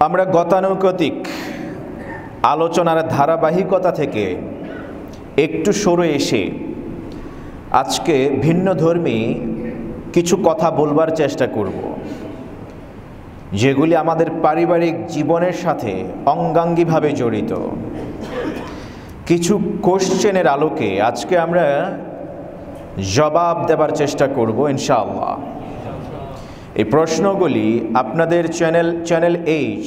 আমরা গতানুগতিক আলোচনার ধারাবাহিকতা থেকে একটু সরে এসে আজকে ভিন্নধর্মী কিছু কথা বলবার চেষ্টা করব, যেগুলি আমাদের পারিবারিক জীবনের সাথে অঙ্গাঙ্গিভাবে জড়িত। কিছু কোশ্চেনের আলোকে আজকে আমরা জবাব দেবার চেষ্টা করব ইনশাআল্লাহ। এই প্রশ্নগুলি আপনাদের চ্যানেল এইচ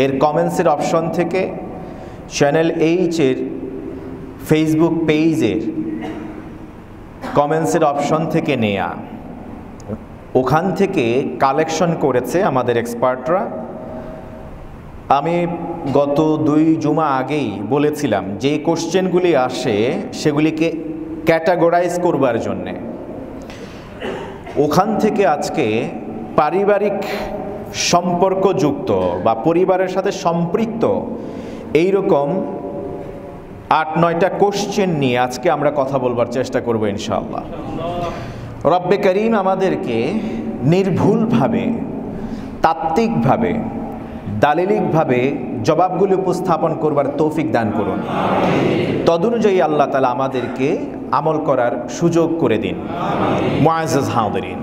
এর কমেন্টসের অপশন থেকে, চ্যানেল এইচের ফেসবুক পেজের কমেন্টসের অপশন থেকে নেয়া, ওখান থেকে কালেকশন করেছে আমাদের এক্সপার্টরা। আমি গত 2 জুমা আগেই বলেছিলাম যে কোশ্চেনগুলি আসে সেগুলিকে ক্যাটাগরাইজ করবার জন্যে। ওখান থেকে আজকে পারিবারিক সম্পর্কযুক্ত বা পরিবারের সাথে সম্পৃক্ত এইরকম 8-9টা কোশ্চেন নিয়ে আজকে আমরা কথা বলবার চেষ্টা করব ইনশাআল্লাহ। রব্বে করিম আমাদেরকে নির্ভুলভাবে, তাত্ত্বিকভাবে, দালিলিকভাবে জবাবগুলি উপস্থাপন করবার তৌফিক দান করুন। তদনুযায়ী আল্লাহ তাআলা আমাদেরকে আমল করার সুযোগ করে দিন। মুআজ্জাজ হাজিরিন,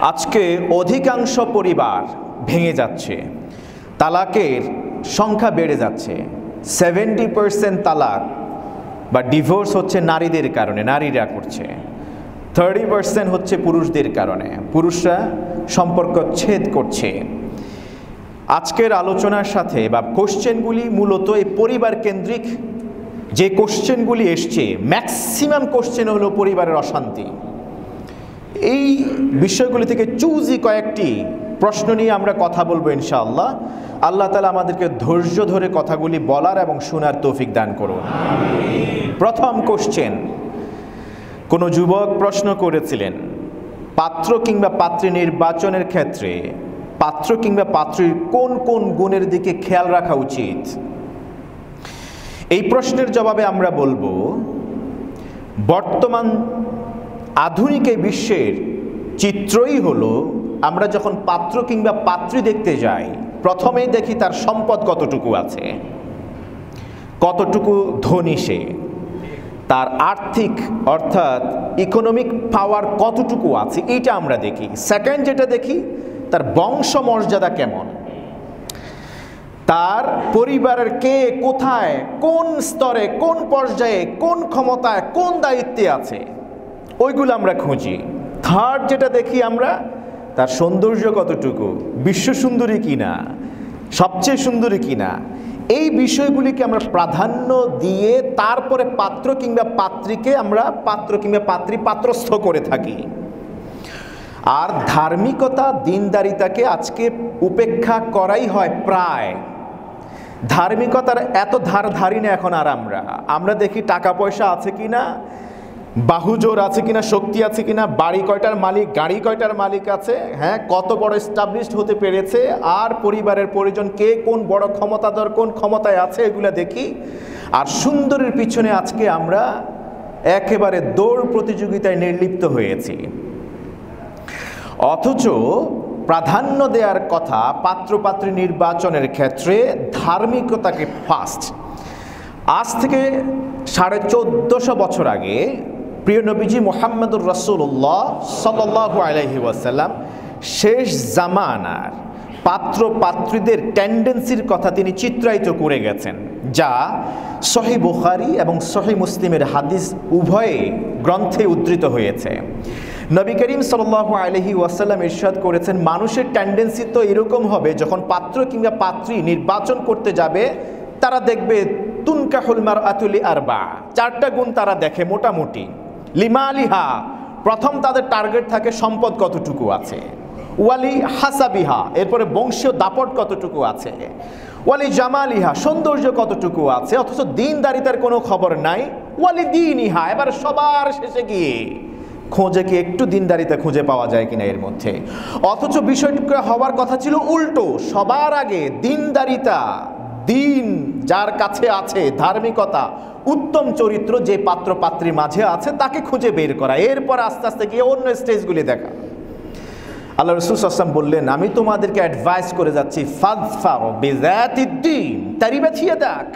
আজকে অধিকাংশ পরিবার ভেঙে যাচ্ছে, তালাকের সংখ্যা বেড়ে যাচ্ছে। 70% তালাক বা ডিভোর্স হচ্ছে নারীদের কারণে, নারীরা করছে। 30% হচ্ছে পুরুষদের কারণে, পুরুষরা সম্পর্ক ছেদ করছে। আজকের আলোচনার সাথে বা কোশ্চেনগুলি মূলত এই পরিবার কেন্দ্রিক যে কোশ্চেনগুলি এসছে, ম্যাক্সিমাম কোশ্চেন হলো পরিবারের অশান্তি। এই বিষয়গুলি থেকে চুজি কয়েকটি প্রশ্ন নিয়ে আমরা কথা বলবো ইনশাআল্লাহ। আল্লাহ তাআলা আমাদেরকে ধৈর্য ধরে কথাগুলি বলার এবং শোনার তৌফিক দান করুন। প্রথম কোশ্চেন, কোনো যুবক প্রশ্ন করেছিলেন, পাত্র কিংবা পাত্রী নির্বাচনের ক্ষেত্রে পাত্র কিংবা পাত্রীর কোন কোন গুণের দিকে খেয়াল রাখা উচিত? এই প্রশ্নের জবাবে আমরা বলবো, বর্তমান আধুনিক এই বিশ্বের চিত্রই হলো, আমরা যখন পাত্র কিংবা পাত্রী দেখতে যাই, প্রথমেই দেখি তার সম্পদ কতটুকু আছে, কতটুকু ধনী সে, তার আর্থিক অর্থাৎ ইকোনমিক পাওয়ার কতটুকু আছে, এটা আমরা দেখি। সেকেন্ড যেটা দেখি, তার বংশ মর্যাদা কেমন, তার পরিবারের কে কোথায়, কোন স্তরে, কোন পর্যায়ে, কোন ক্ষমতায়, কোন দায়িত্বে আছে, ওইগুলো আমরা খুঁজি। থার্ড যেটা দেখি আমরা, তার সৌন্দর্য কতটুকু, বিশ্ব সুন্দরী কিনা, সবচেয়ে সুন্দরী কিনা, এই বিষয়গুলিকে আমরা প্রাধান্য দিয়ে তারপরে পাত্র কিংবা পাত্রীকে আমরা পাত্র কিংবা পাত্রী পাত্রস্থ করে থাকি। আর ধার্মিকতা, দিনদারিতাকে আজকে উপেক্ষা করাই হয় প্রায়। ধার্মিকতার এত ধারি না এখন আর আমরা দেখি টাকা পয়সা আছে কিনা, বাহুজোর আছে কিনা, শক্তি আছে কিনা, বাড়ি কয়টার মালিক, গাড়ি কয়টার মালিক আছে, হ্যাঁ, কত বড় এস্টাবলিশড হতে পেরেছে, আর পরিবারের পরিজন কে কোন বড় ক্ষমতাধর, কোন ক্ষমতায় আছে, এগুলো দেখি। আর সুন্দরের পিছনে আজকে আমরা একেবারে দৌড় প্রতিযোগিতায় নির্লিপ্ত হয়েছি। অথচ প্রাধান্য দেওয়ার কথা পাত্রপাত্রী নির্বাচনের ক্ষেত্রে ধার্মিকতাকে ফার্স্ট। আজ থেকে 1450 বছর আগে প্রিয় নবীজি মুহাম্মদুর রাসূলুল্লাহ সাল্লাল্লাহু আলাইহি ওয়াসাল্লাম শেষ জামানার পাত্র পাত্রীদের টেন্ডেন্সির কথা তিনি চিত্রায়িত করে গেছেন, যা সহিহ বুখারী এবং সহিহ মুসলিমের হাদিস উভয়ে গ্রন্থে উদ্ধৃত হয়েছে। নবী করিম সাল্লাল্লাহু আলাইহি ওয়াসাল্লাম ইরশাদ করেছেন, মানুষের টেন্ডেন্সি তো এরকম হবে, যখন পাত্র কিংবা পাত্রী নির্বাচন করতে যাবে তারা দেখবে তুনকাহুল মারআতু লিআরবা, 4টা গুণ তারা দেখে মোটামুটি। লিমালিহা, প্রথম তাদের টার্গেট থাকে সম্পদ কতটুকু আছে, ওয়ালি হাসাবিহা, এরপরে বংশীয় দাপট কতটুকু আছে, ওয়ালি জামালিহা, সৌন্দর্য কতটুকু আছে, অথচ দিনদারিতার কোনো খবর নাই, ওয়ালি দীনিহা, এবার সবার শেষে গিয়ে খোঁজে কি একটু দিনদারিতা খুঁজে পাওয়া যায় কিনা এর মধ্যে। অথচ বিষয়টুকু হওয়ার কথা ছিল উল্টো, সবার আগে দিনদারিতা, দিন যার কাছে আছে, ধার্মিকতা, উত্তম চরিত্র যে পাত্র পাত্রীর মাঝে আছে তাকে খুঁজে বের করা, এরপর আস্তে আস্তে গিয়ে অন্য স্টেজগুলি দেখা। আল্লাহ রাসূল সাল্লাল্লাহু আলাইহি ওয়াসাল্লাম বললেন, আমি তোমাদেরকে অ্যাডভাইস করে যাচ্ছি, ফাযফার বিযাতিদ্দীন তারিবাত ইয়াদাক।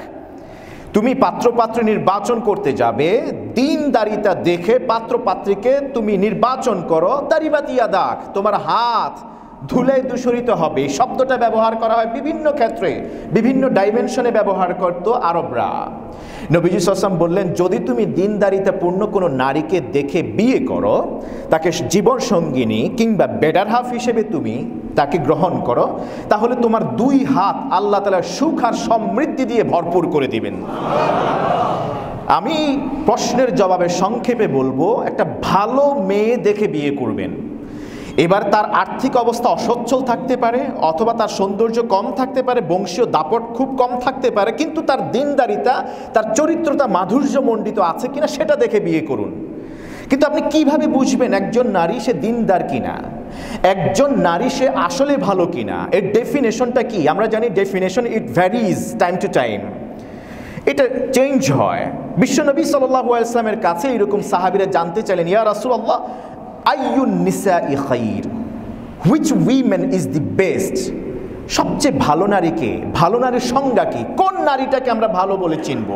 তুমি পাত্রপাত্রী নির্বাচন করতে যাবে, দ্বীনদারিতা দেখে পাত্রপাত্রীকে তুমি নির্বাচন করো, তারিবাত ইয়াদাক, তোমার হাত ধুলায় দূষরিত হবে। শব্দটা ব্যবহার করা হয় বিভিন্ন ক্ষেত্রে, বিভিন্ন ডাইমেনশনে ব্যবহার করতো আরবরা। নবীজি সাল্লাল্লাহু আলাইহি ওয়াসাল্লাম বললেন, যদি তুমি দ্বীনদারিতাপূর্ণ কোনো নারীকে দেখে বিয়ে করো, তাকে জীবন সঙ্গিনী কিংবা বেডার হাফ হিসেবে তুমি তাকে গ্রহণ করো, তাহলে তোমার দুই হাত আল্লাহ তাআলা সুখ আর সমৃদ্ধি দিয়ে ভরপুর করে দিবেন। আমি প্রশ্নের জবাবে সংক্ষেপে বলবো, একটা ভালো মেয়ে দেখে বিয়ে করবেন। এবার তার আর্থিক অবস্থা অসচ্ছল থাকতে পারে, অথবা তার সৌন্দর্য কম থাকতে পারে, বংশীয় দাপট খুব কম থাকতে পারে, কিন্তু তার দ্বীনদারিতা, তার চরিত্রতা মাধুর্যমণ্ডিত আছে কিনা সেটা দেখে বিয়ে করুন। কিন্তু আপনি কিভাবে বুঝবেন একজন নারী সে দ্বীনদার কিনা, একজন নারী সে আসলে ভালো কিনা? এর ডেফিনেশনটা কি? আমরা জানি definition it varies time to time, এটা চেঞ্জ হয়। বিশ্বনবী সাল্লাল্লাহু আলাইহি ওয়াসাল্লামের কাছে এরকম সাহাবীরা জানতে চাইলেন, ইয়া রাসূলুল্লাহ, আইয়ুন নিসাই খায়র, which women is the best? সবচেয়ে ভালো নারী কে? ভালো নারীর সংজ্ঞা কি? কোন নারীটাকে আমরা ভালো বলে চিনব?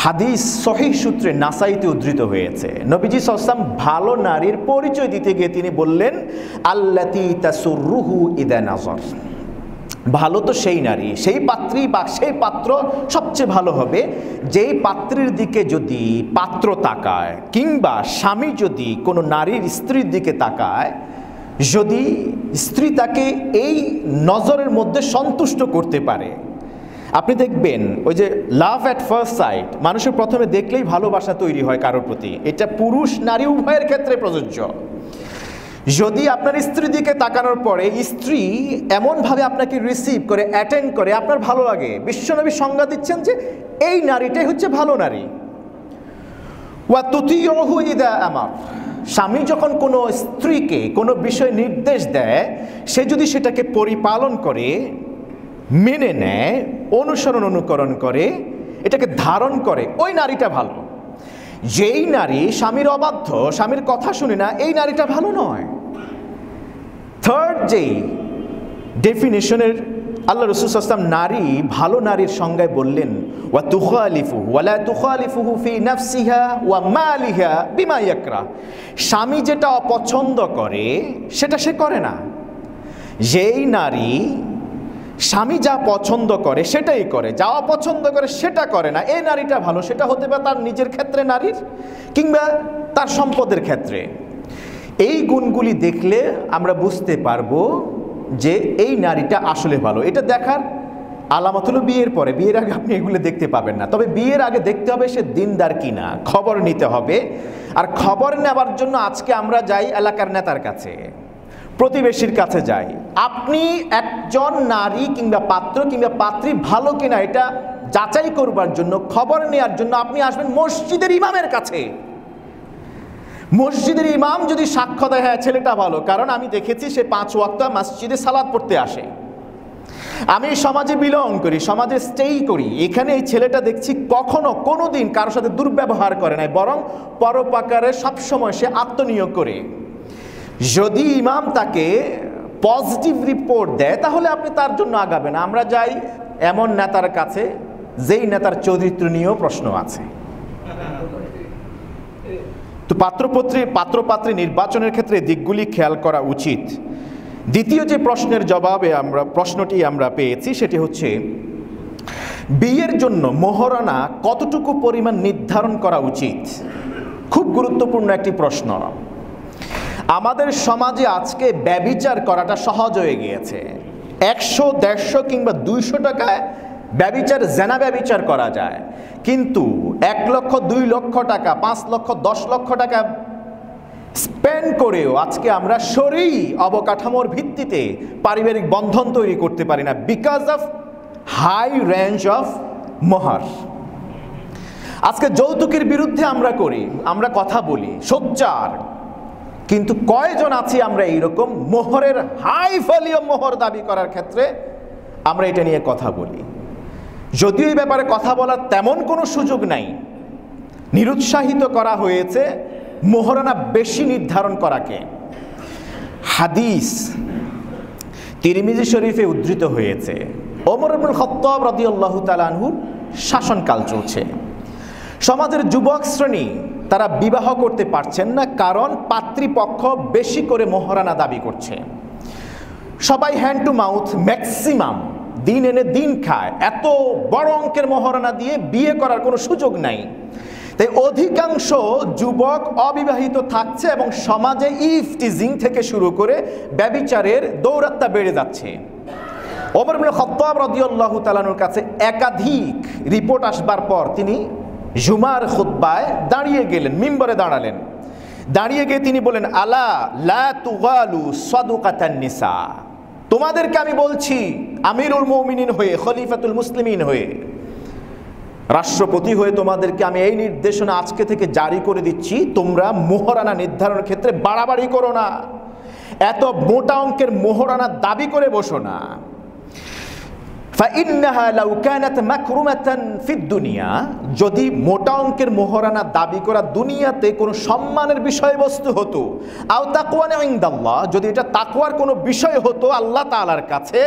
হাদিস সহিহ সূত্রে নাসাইতে উদ্ধৃত হয়েছে, নবীজি সাল্লাল্লাহু আলাইহি ওয়াসাল্লাম ভালো নারীর পরিচয় দিতে গিয়ে তিনি বললেন, আল্লাতী তাসুররুহু ইযা নাযার। ভালো তো সেই নারী, সেই পাত্রী বা সেই পাত্র সবচেয়ে ভালো হবে যেই পাত্রীর দিকে যদি পাত্র তাকায়, কিংবা স্বামী যদি কোনো নারীর স্ত্রীর দিকে তাকায়, যদি স্ত্রী তাকে এই নজরের মধ্যে সন্তুষ্ট করতে পারে। আপনি দেখবেন ওই যে লাভ অ্যাট ফার্স্ট সাইট, মানুষের প্রথমে দেখলেই ভালোবাসা তৈরি হয় কারোর প্রতি, এটা পুরুষ নারী উভয়ের ক্ষেত্রে প্রযোজ্য। যদি আপনার স্ত্রীর দিকে তাকানোর পরে স্ত্রী এমনভাবে আপনাকে রিসিভ করে, অ্যাটেন্ড করে, আপনার ভালো লাগে, বিশ্বনবী সংজ্ঞা দিচ্ছেন যে এই নারীটাই হচ্ছে ভালো নারী। ওয়া তুতিউহু ইযা আমার, স্বামী যখন কোনো স্ত্রীকে কোনো বিষয় নির্দেশ দেয়, সে যদি সেটাকে পরিপালন করে, মেনে নেয়, অনুসরণ অনুকরণ করে, এটাকে ধারণ করে, ওই নারীটা ভালো। যেই নারী স্বামীর অবাধ্য, স্বামীর কথা শুনে না, এই নারীটা ভালো নয়। থার্ড যেই ডেফিনেশনের আল্লাহ রাসূল সাল্লাল্লাহু আলাইহি ওয়াসাল্লাম নারী ভালো নারীর সংজ্ঞায় বললেন, ওয়া তুখালিফুহু ওয়া লা তুখালিফুহু ফি নাফসিহা ওয়া মালিহা বিমা ইয়াকরা। স্বামী যেটা অপছন্দ করে সেটা সে করে না। যেই নারী স্বামী যা পছন্দ করে সেটাই করে, যা অপছন্দ করে সেটা করে না, এই নারীটা ভালো। সেটা হতে পারে তার নিজের ক্ষেত্রে নারীর, কিংবা তার সম্পদের ক্ষেত্রে। এই গুণগুলি দেখলে আমরা বুঝতে পারবো যে এই নারীটা আসলে ভালো। এটা দেখার আলামত হলো বিয়ের পরে, বিয়ের আগে আপনি এগুলো দেখতে পাবেন না। তবে বিয়ের আগে দেখতে হবে সে দিনদার কিনা, খবর নিতে হবে। আর খবর নেওয়ার জন্য আজকে আমরা যাই এলাকার নেতার কাছে, প্রতিবেশীর কাছে যাই। আপনি একজন নারী কিংবা পাত্র কিংবা পাত্রী ভালো কিনা এটা যাচাই করবার জন্য, খবর নেওয়ার জন্য আপনি আসবেন মসজিদের ইমামের কাছে। মসজিদের ইমাম যদি সাক্ষ্য দেয় হ্যাঁ ছেলেটা ভালো, কারণ আমি দেখেছি সে 5 ওয়াক্ত মসজিদে সালাত পড়তে আসে, আমি সমাজে বিলং করি, সমাজে স্টেই করি, এখানে এই ছেলেটা দেখছি কখনো কোনো দিন কারোর সাথে দুর্ব্যবহার করে নাই, বরং পরোপকারে সবসময় সে আত্মনিয়োগ করে। যদি ইমাম তাকে পজিটিভ রিপোর্ট দেয় তাহলে আপনি তার জন্য আগাবেন। আমরা যাই এমন নেতার কাছে যেই নেতার চরিত্র নিয়েও প্রশ্ন আছে। তো পাত্রপাত্রী নির্বাচনের ক্ষেত্রে দিকগুলি খেয়াল করা উচিত। দ্বিতীয় যে প্রশ্নটি আমরা পেয়েছি সেটি হচ্ছে, বিয়ের জন্য মোহরানা কতটুকু পরিমাণ নির্ধারণ করা উচিত? খুব গুরুত্বপূর্ণ একটি প্রশ্ন। আমাদের সমাজে আজকে ব্যভিচার করাটা সহজ হয়ে গিয়েছে। 100, 150 কিংবা 200 টাকায় জেনা ব্যভিচার করা যায়, কিন্তু 1 লক্ষ, 2 লক্ষ টাকা, 5 লক্ষ, 10 লক্ষ টাকা স্পেন্ড করেও আজকে আমরা শরীয়ী অবকাঠামোর ভিত্তিতে পারিবারিক বন্ধন তৈরি করতে পারি না, because of high range of মোহর। আজকে যৌতুকের বিরুদ্ধে আমরা কথা বলি সোচ্চার, কিন্তু কয়জন আছি আমরা এইরকম মোহরের হাই ভলিউম মোহর দাবি করার ক্ষেত্রে আমরা এটা নিয়ে কথা বলি। যদিও এই ব্যাপারে কথা বলার তেমন কোনো সুযোগ নাই, নিরুৎসাহিত করা হয়েছে মোহরানা বেশি নির্ধারণ করাকে। হাদিস তিরমিজি শরীফে উদ্ধৃত হয়েছে, ওমর ইবনুল খাত্তাব রাদিয়াল্লাহু তাআলা আনহুর শাসনকাল চলছে। সমাজের যুবক শ্রেণী তারা বিবাহ করতে পারছেন না, কারণ পাত্রীপক্ষ বেশি করে মোহরানা দাবি করছে। সবাই হ্যান্ড টু মাউথ, ম্যাক্সিমাম দিন এনে দিন খায়, এত বড় অঙ্কের মোহরানা দিয়ে বিয়ে করার কোনো সুযোগ নাই। তাই অধিকাংশ যুবক অবিবাহিত থাকছে এবং সমাজে ইফটিজিং থেকে শুরু করে ব্যভিচারের দৌরাত্ম্য বেড়ে যাচ্ছে। ওমর ইবনুল খাত্তাব রাদিয়াল্লাহু তাআলা আনহুর কাছে একাধিক রিপোর্ট আসবার পর তিনি জুমার খুতবায় দাঁড়িয়ে গেলেন, মিম্বরে দাঁড়ালেন। দাঁড়িয়ে গিয়ে তিনি বলেন, আলা লা তুগালু সাদুকাতান নিসা, তোমাদেরকে আমি বলছি আমিরুল মুমিনিন হয়ে, খলিফাতুল মুসলিমিন হয়ে, রাষ্ট্রপতি হয়ে তোমাদেরকে আমি এই নির্দেশনা আজকে থেকে জারি করে দিচ্ছি, তোমরা মোহরানা নির্ধারণের ক্ষেত্রে বাড়াবাড়ি করো না, এত মোটা অঙ্কের মোহরানা দাবি করে বসো না। ফাইন্নাহা লাউ কানাত মাকরুমাতান ফিদ দুনিয়া, যদি মোটা অঙ্কের মোহরানা দাবি করা দুনিয়াতে কোনো সম্মানের বিষয়বস্তু হতো, আও তাকওয়ান ইনদাল্লাহ, যদি এটা তাকওয়ার কোনো বিষয় হতো আল্লাহ তাআলার কাছে,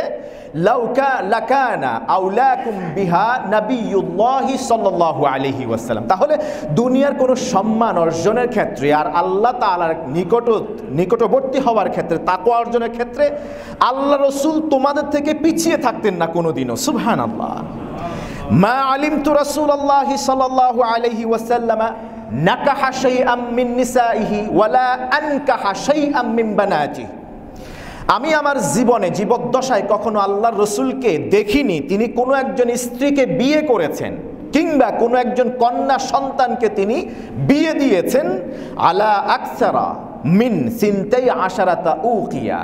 লাউকা লাকানা আউলাকুম বিহা নবিয়ুল্লাহি সাল্লাল্লাহু আলাইহি ওয়াসাল্লাম, তাহলে দুনিয়ার কোনো সম্মান অর্জনের ক্ষেত্রে আর আল্লাহ তাআলার নিকটবর্তী হওয়ার ক্ষেত্রে, তাকওয়া অর্জনের ক্ষেত্রে আল্লাহ রাসূল তোমাদের থেকে পিছিয়ে থাকতেন না কোনোদিনও। সুবহানাল্লাহ। মা আলিমতু রাসূলুল্লাহি সাল্লাল্লাহু আলাইহি ওয়াসাল্লাম নাকাহা শাইআম মিন নিসাইহি ওয়ালা আনকাহা শাইআম মিন বানাতিহি, আমি আমার জীবনে জীবদ্দশায় কখনো আল্লাহর রসুলকে দেখিনি তিনি কোনো একজন স্ত্রীকে বিয়ে করেছেন কিংবা কোনো একজন কন্যা সন্তানকে তিনি বিয়ে দিয়েছেন আলা আকসারা মিন সিনতাই আশারাতা উকিয়া,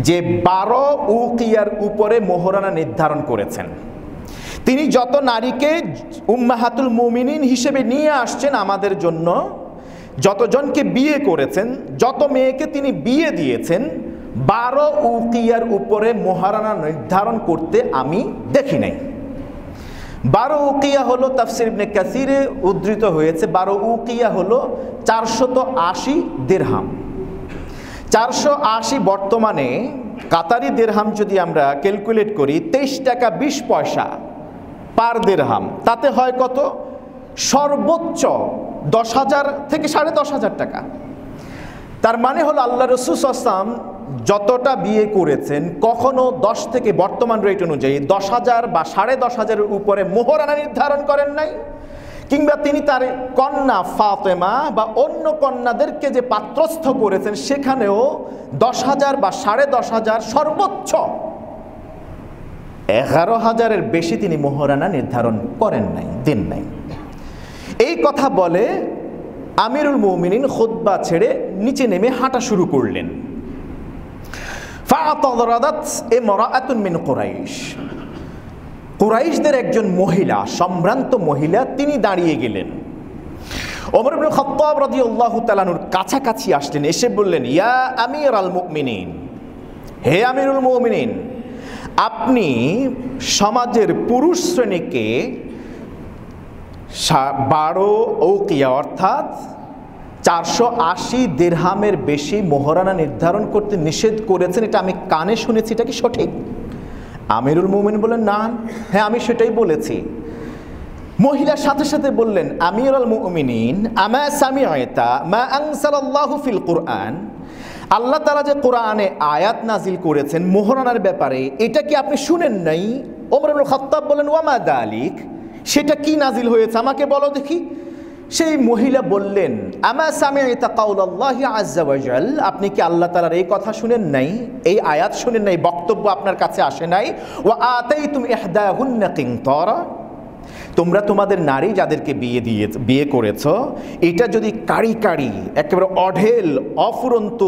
যে 12 উকিয়ার উপরে মোহরানা নির্ধারণ করেছেন। তিনি যত নারীকে উম্মাহাতুল মুমিনিন হিসেবে নিয়ে আসছেন আমাদের জন্য, যতজনকে বিয়ে করেছেন, যত মেয়েকে তিনি বিয়ে দিয়েছেন, 12 উকিয়ার উপরে মোহরানা নির্ধারণ করতে আমি দেখি নাই। 12 উকিয়া হলো, তাফসির ইবনে কাসিরে উদ্ধৃত হয়েছে, 12 উকিয়া হলো 480 দিরহাম। 480 বর্তমানে কাতারি দিরহাম যদি আমরা ক্যালকুলেট করি, 23 টাকা 20 পয়সা পার দিরহাম, তাতে হয় কত? সর্বোচ্চ 10,000 থেকে 10,500 টাকা। তার মানে হলো আল্লাহ রাসূল সাল্লাল্লাহু আলাইহি ওয়াসাল্লাম যতটা বিয়ে করেছেন কখনো 10 থেকে বর্তমান রেট অনুযায়ী 10,000 বা 10,500 উপরে মোহরানা নির্ধারণ করেন নাই, কিংবা তিনি তার কন্যা ফাতেমা বা অন্য কন্যাদেরকে যে পাত্রস্থ করেছেন সেখানেও 10,000 বা 10,500, সর্বোচ্চ 11,000-এর বেশি তিনি মোহরানা নির্ধারণ করেন নাই, দেন নাই। এই কথা বলে আমিরুল মুমিনিন খুতবা ছেড়ে নিচে নেমে হাঁটা শুরু করলেন। ফাআতাদারাদাত ইমরাআতুন মিন কুরাইশ, কুরাইশদের একজন মহিলা, সম্ভ্রান্ত মহিলা, তিনি দাঁড়িয়ে গেলেন। ওমর ইবনুল খাত্তাব রাদিয়াল্লাহু তাআলা আনহুর কাছাকাছি আসলেন, এসে বললেন, ইয়া আমিরাল মুমিনিন, হে আমিরুল মুমিনিন, আপনি সমাজের পুরুষ শ্রেণীকে 12 উকিয়া অর্থাৎ 480 দিরহামের বেশি মোহরানা নির্ধারণ করতে নিষেধ করেছেন, এটা আমি কানে শুনেছি, এটা কি সঠিক? আমিরুল মুমিনিন বললেন, না, হ্যাঁ আমি সেটাই বলেছি। মহিলার সাথে সাথে বললেন, আমিরুল মুমিনিন আমা সামিআতা মা আনজালাল্লাহু ফিল কুরআন, আল্লাহ তাআলা যে কোরআনে আয়াত নাজিল করেছেন মোহরানার ব্যাপারে, এটা কি আপনি শুনেন নাই? ওমর ইবনুল খাত্তাব বলেন, ওয়া মা যালিক, সেটা কি নাজিল হয়েছে আমাকে বলো দেখি। সেই মহিলা বললেন, আমা সামিআতা কাউলাল্লাহি আযজা ওয়া জাল, আপনি কি আল্লাহ তাআলার এই কথা শুনেন নাই, এই আয়াত শুনেন নাই, বক্তব্য আপনার কাছে আসে নাই? ওয়া আতাইতুম ইহদাহুন্না কিনতারা, তোমরা তোমাদের নারী যাদেরকে বিয়ে করেছ, এটা যদি কারি কারি একেবারে অঢেল অফুরন্ত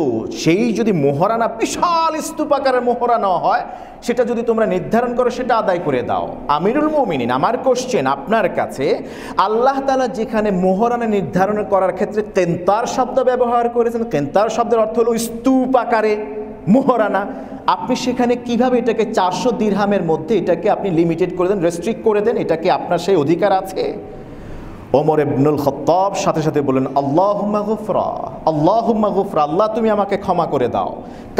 সেই যদি মোহরানা, বিশাল স্তূপাকারের মোহরানা হয়, সেটা যদি তোমরা নির্ধারণ করো, সেটা আদায় করে দাও। আমিরুল মুমিনিন, আমার কোশ্চেন আপনার কাছে, আল্লাহ তাআলা যেখানে মোহরানা নির্ধারণ করার ক্ষেত্রে কেন্তার শব্দ ব্যবহার করেছেন, কেন্তার শব্দের অর্থ হলো স্তূপ আকারে মোহরানা, আপনি সেখানে কিভাবে এটাকে 400 দিরহামের মধ্যে এটাকে আপনি লিমিটেড করে দেন, রেস্ট্রিক্ট করে দেন? এটা কি আপনার সেই অধিকার আছে? ওমর ইবনুল খাত্তাব সাথে সাথে বললেন, আল্লাহুম্মা গুফরা, আল্লাহুম্মা গুফরা, আল্লাহ তুমি আমাকে ক্ষমা করে দাও।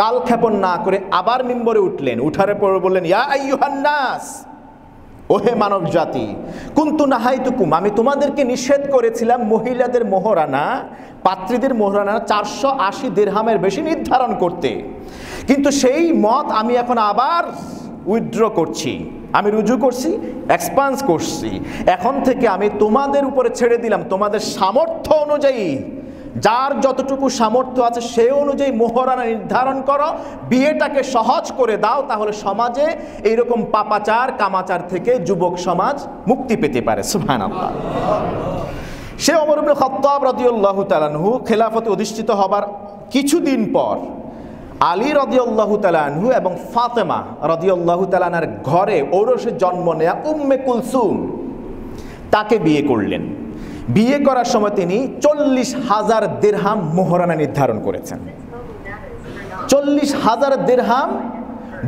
কাল ক্ষেপণ না করে আবার মিম্বরে উঠলেন, উঠার পর বললেন, ইয়া আইয়ুহান নাস, ওহে মানব জাতি, কুনতু নাহাইতুকুম, আমি তোমাদেরকে নিষেধ করেছিলাম মহিলাদের মোহরানা, পাত্রীদের মোহরানা 480 দিরহামের বেশি নির্ধারণ করতে, কিন্তু সেই মত আমি এখন আবার উইথড্র করছি, আমি রুজু করছি, এক্সপান্স করছি। এখন থেকে আমি তোমাদের উপরে ছেড়ে দিলাম, তোমাদের সামর্থ্য অনুযায়ী, যার যতটুকু সামর্থ্য আছে সেই অনুযায়ী মোহরানা নির্ধারণ করো, বিয়েটাকে সহজ করে দাও, তাহলে সমাজে এইরকম পাপাচার কামাচার থেকে যুবক সমাজ মুক্তি পেতে পারে। সুবহানাল্লাহ। সে ওমর ইবনে খাত্তাব রাদিয়াল্লাহু তাআলা আনহু খেলাফতে অধিষ্ঠিত হবার কিছুদিন পর আলী রাদিয়াল্লাহু তাআলা আনহু এবং ফাতেমা রাদিয়াল্লাহু তাআলা আনহার ঘরে ঔরসে জন্ম নেয়া উম্মে কুলসুম তাকে বিয়ে করলেন। বিয়ে করার সময় তিনি 40,000 দিরহাম মোহরানা নির্ধারণ করেছেন। 40,000 দিরহাম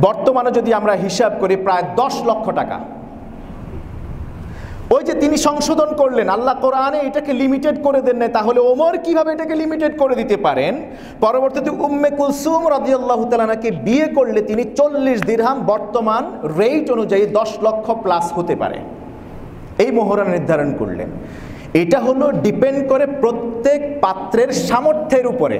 বর্তমানে যদি আমরা হিসাব করি প্রায় 10 লক্ষ টাকা। ওই যে তিনি সংশোধন করলেন, আল্লাহ কোরআনে এটাকে লিমিটেড করে দেন নাই, তাহলে ওমর কিভাবে এটাকে লিমিটেড করে দিতে পারেন? পরবর্তীতে উম্মে কুলসুম রাদিয়াল্লাহু তাআলা আনহাকে বিয়ে করলে তিনি 40 দিরহাম, বর্তমান রেট অনুযায়ী 10 লক্ষ প্লাস হতে পারে, এই মোহরানা নির্ধারণ করলেন। এটা হলো ডিপেন্ড করে প্রত্যেক পাত্রের সামর্থ্যের উপরে।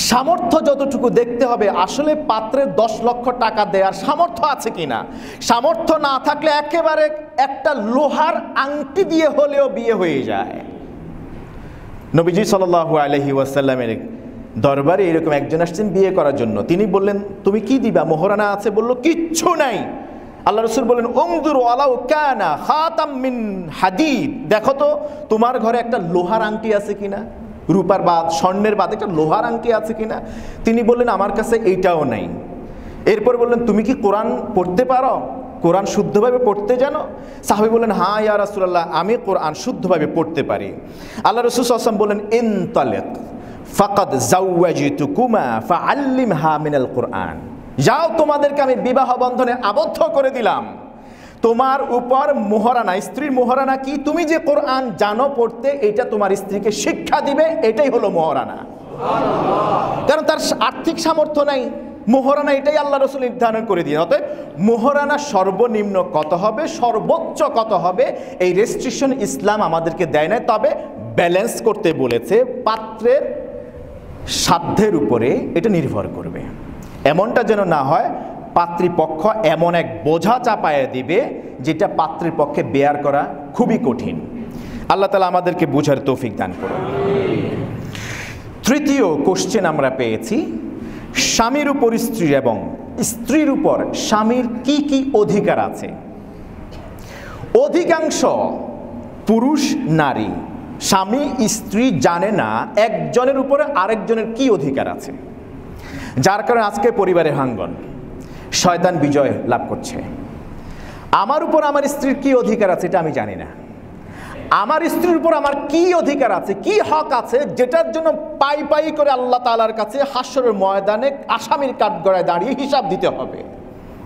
সামর্থ্য যতটুকু দেখতে হবে, আসলে পাত্রের 10 লক্ষ টাকা দেওয়ার সামর্থ্য আছে কিনা। সামর্থ্য না থাকলে একেবারে একটা লোহার আংটি দিয়ে হলেও বিয়ে হয়ে যায়। নবীজি সাল্লাল্লাহু আলাইহি ওয়াসাল্লামের দরবারে এরকম একজন আসছেন বিয়ে করার জন্য। তিনি বললেন, তুমি কি দিবা? মোহরানা আছে? বলল, কিচ্ছু নাই। আল্লাহ রাসূল বলেন, উনজুরু আলাউ কানা খাতাম মিন হাদিদ, দেখো তো তোমার ঘরে একটা লোহার আংটি আছে কিনা, রূপার বাদ স্বর্ণের বাদ একটা লোহার আংটি আছে কিনা। তিনি বললেন, আমার কাছে এইটাও নাই। এরপর বললেন, তুমি কি কোরআন পড়তে পারো? কোরআন শুদ্ধভাবে পড়তে জানো? সাহাবী বললেন, হ্যাঁ ইয়া রাসূলুল্লাহ, আমি কোরআন শুদ্ধভাবে পড়তে পারি। আল্লাহ রাসূল সাল্লাল্লাহু আলাইহি ওয়াসাল্লাম বললেন, ইনতালিক ফাকাদ যাওয়াজিতুকুমা ফাআল্লিমহা মিনাল কোরআন, যাও তোমাদেরকে আমি বিবাহ বন্ধনে আবদ্ধ করে দিলাম, তোমার উপর মোহরানা, স্ত্রীর মোহরানা কি? তুমি যে কোরআন জানো পড়তে, এটা তোমার স্ত্রীকে শিক্ষা দিবে, এটাই হলো মোহরানা। কারণ তার আর্থিক সামর্থ্য নাই, মোহরানা এটাই আল্লাহ রাসূল নির্ধারণ করে দিয়ে। অতএব মোহরানা সর্বনিম্ন কত হবে, সর্বোচ্চ কত হবে, এই রেস্ট্রিকশন ইসলাম আমাদেরকে দেয় না, তবে ব্যালেন্স করতে বলেছে। পাত্রের সাধ্যের উপরে এটা নির্ভর করবে। এমনটা যেন না হয় পাত্রীপক্ষ এমন এক বোঝা চাপায় দিবে যেটা পাত্রীর পক্ষে বেয়ার করা খুবই কঠিন। আল্লাহ তাআলা আমাদেরকে বুঝার তৌফিক দান করুন। তৃতীয় কোশ্চেন আমরা পেয়েছি, স্বামীর উপর স্ত্রী এবং স্ত্রীর উপর স্বামীর কি কি অধিকার আছে। অধিকাংশ পুরুষ নারী, স্বামী স্ত্রী জানে না একজনের উপরে আরেকজনের কি অধিকার আছে, যার কারণে আজকে পরিবারে ভাঙ্গন, শয়তান বিজয় লাভ করছে। আমার উপর আমার স্ত্রীর কি অধিকার আছে এটা আমি জানি না। আমার স্ত্রীর উপর আমার কি অধিকার আছে, কি হক আছে, যেটার জন্য পাই পাই করে আল্লাহ তাআলার কাছে হাশরের ময়দানে আসামির কাঠগড়ায় দাঁড়িয়ে হিসাব দিতে হবে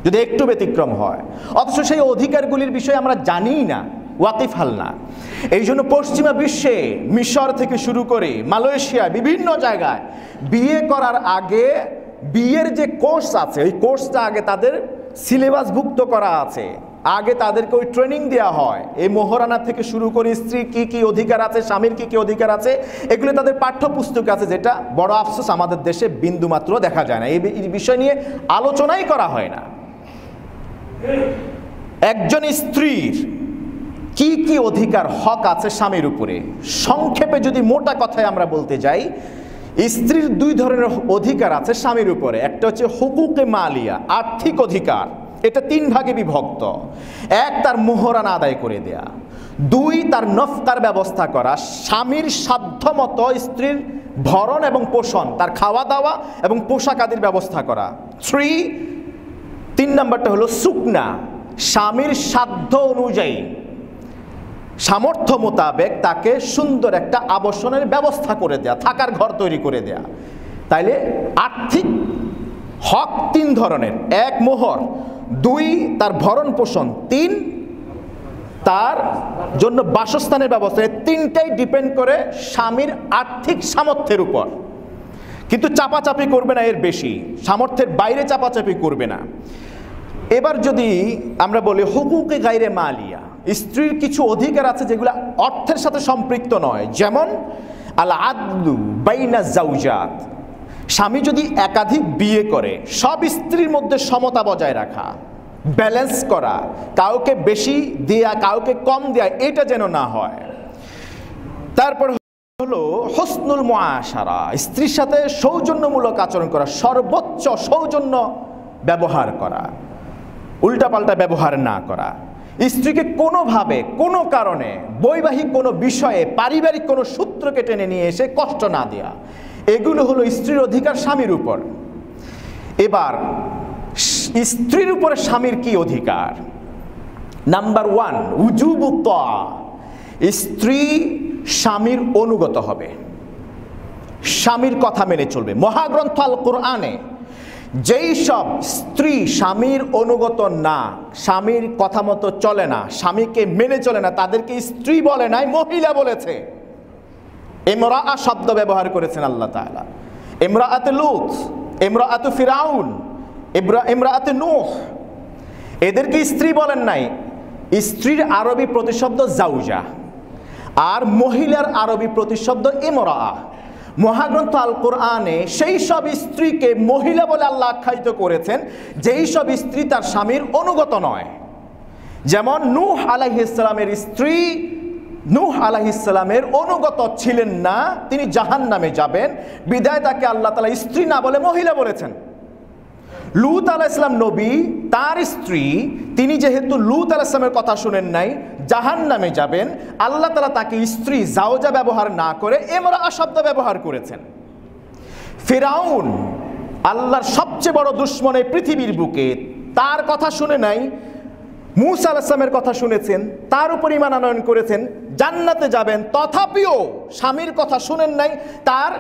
যদি একটু ব্যতিক্রম হয়। অথচ সেই অধিকারগুলির বিষয়ে আমরা জানিই না, ওয়াকিফাল না। এই জন্য পশ্চিমা বিশ্বে মিশর থেকে শুরু করে মালয়েশিয়া বিভিন্ন জায়গায় বিয়ে করার আগে বিয়ের যে কোর্স আছে, ওই কোর্সটা আগে তাদের সিলেবাসভুক্ত করা আছে, আগে তাদেরকে ওই ট্রেনিং দেওয়া হয়। এই মোহরানা থেকে শুরু করে স্ত্রীর কি কি অধিকার আছে, স্বামীর কি কি অধিকার আছে, এগুলো তাদের পাঠ্যপুস্তকে আছে, যেটা বড় আফসোস আমাদের দেশে বিন্দুমাত্র দেখা যায় না। এই বিষয় নিয়ে আলোচনাই করা হয় না। একজন স্ত্রীর কি কি অধিকার হক আছে স্বামীর উপরে, সংক্ষেপে যদি মোটা কথায় আমরা বলতে যাই, স্ত্রীর দুই ধরনের অধিকার আছে স্বামীর উপরে। একটা হচ্ছে হুকুকে মালিয়া, আর্থিক অধিকার, এটা 3 ভাগে বিভক্ত। 1, তার মোহরানা আদায় করে দেয়া। 2, তার নফকার ব্যবস্থা করা, স্বামীর সাধ্যমতো স্ত্রীর ভরণ এবং পোষণ, তার খাওয়া দাওয়া এবং পোশাক আদির ব্যবস্থা করা। 3 নম্বরটা হলো সুকনা, স্বামীর সাধ্য অনুযায়ী, সামর্থ্য মোতাবেক তাকে সুন্দর একটা আবাসনের ব্যবস্থা করে দেয়া, থাকার ঘর তৈরি করে দেয়া। তাইলে আর্থিক হক 3 ধরনের। 1, মোহর। 2, তার ভরণ পোষণ। 3, তার জন্য বাসস্থানের ব্যবস্থা, তিনটাই ডিপেন্ড করে স্বামীর আর্থিক সামর্থ্যের উপর। কিন্তু চাপাচাপি করবে না, এর বেশি সামর্থ্যের বাইরে চাপাচাপি করবে না। এবার যদি আমরা বলি হুকুকে গায়রে মালিয়া, স্ত্রীর কিছু অধিকার আছে যেগুলো অর্থের সাথে সম্পৃক্ত নয়, যেমন আল আদলু বাইনা জাওজাত, স্বামী যদি একাধিক বিয়ে করে সব স্ত্রীর মধ্যে সমতা বজায় রাখা, ব্যালেন্স করা, কাউকে বেশি দেয়া কাউকে কম দেয়া, এটা যেন না হয়। তারপর হলো হুসনুল মুআশারা, স্ত্রীর সাথে সৌজন্যমূলক আচরণ করা, সর্বোচ্চ সৌজন্য ব্যবহার করা, উল্টাপাল্টা ব্যবহার না করা, স্ত্রীকে কোনোভাবে কোনো কারণে বৈবাহিক কোনো বিষয়ে পারিবারিক কোনো সূত্রকে টেনে নিয়ে এসে কষ্ট না দেয়া, এগুলো হলো স্ত্রীর অধিকার স্বামীর উপর। এবার স্ত্রীর উপরে স্বামীর কি অধিকার? নাম্বার 1, উজুবু তাআ, স্ত্রী স্বামীর অনুগত হবে, স্বামীর কথা মেনে চলবে। মহাগ্রন্থ আল কোরআনে যেই সব স্ত্রী স্বামীর অনুগত না, স্বামীর কথা মতো চলে না, স্বামীকে মেনে চলে না, তাদেরকে স্ত্রী বলে নাই, মহিলা বলেছে। ইমরাআ শব্দ ব্যবহার করেছেন আল্লাহ তাআলা। ইমরাআতে লূত, ইমরাআতু ফিরাউন, ইমরাআতে নূহ, এদেরকে স্ত্রী বলেন নাই। স্ত্রীর আরবি প্রতিশব্দ জাউজা, আর মহিলার আরবি প্রতিশব্দ ইমরাআ। মহাগ্রন্থ আল কোরআনে সেই সব স্ত্রীকে মহিলা বলে আল্লাহ আখ্যায়িত করেছেন যেই সব স্ত্রী তার স্বামীর অনুগত নয়। যেমন নূহ আলাইহিস সালামের স্ত্রী নূহ আলাইহিস সালামের অনুগত ছিলেন না, তিনি জাহান্নামে যাবেন, বিদায় তাকে আল্লাহ তাআলা স্ত্রী না বলে মহিলা বলেছেন। লূত আলাইহিস সালাম নবী, তার স্ত্রী, তিনি যেহেতু লূত আলাইহিস সালামের কথা শুনেন নাই, জাহান্নামে যাবেন, আল্লাহ তাআলা তাকে স্ত্রী জাওজা ব্যবহার না করে ইমরাআ শব্দ ব্যবহার করেছেন। ফিরাউন আল্লাহর সবচেয়ে বড় দুশমন এই পৃথিবীর বুকে, তার কথা শুনে নাই, মূসা আলাইহিস সালামের কথা শুনেছেন, তার উপর ঈমান আনয়ন করেছেন, জান্নাতে যাবেন, তথাপিও স্বামীর কথা শুনেন নাই, তার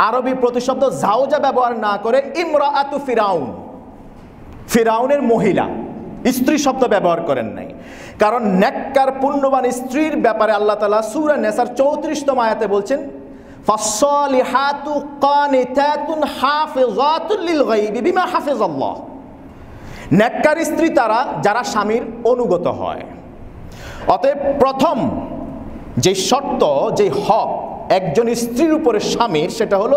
আরবি প্রতিশব্দ জাওজা ব্যবহার না করে ইমরাআতু ফিরাউন, ফিরাউনের মহিলা, স্ত্রী শব্দ ব্যবহার করেন নাই। কারণ নেককার পুণ্যবান স্ত্রীর ব্যাপারে আল্লাহ তাআলা সূরা নেসার 34তম আয়াতে বলছেন, ফাসসালিহাতু কানিতাতুন হাফিজাতুল লিল গায়বি বিমা হাফিজাল্লাহ। নেককার স্ত্রী তারা যারা স্বামীর অনুগত হয়। অতএব প্রথম যে শর্ত, যে হক একজন স্ত্রীর উপরে স্বামীর, সেটা হলো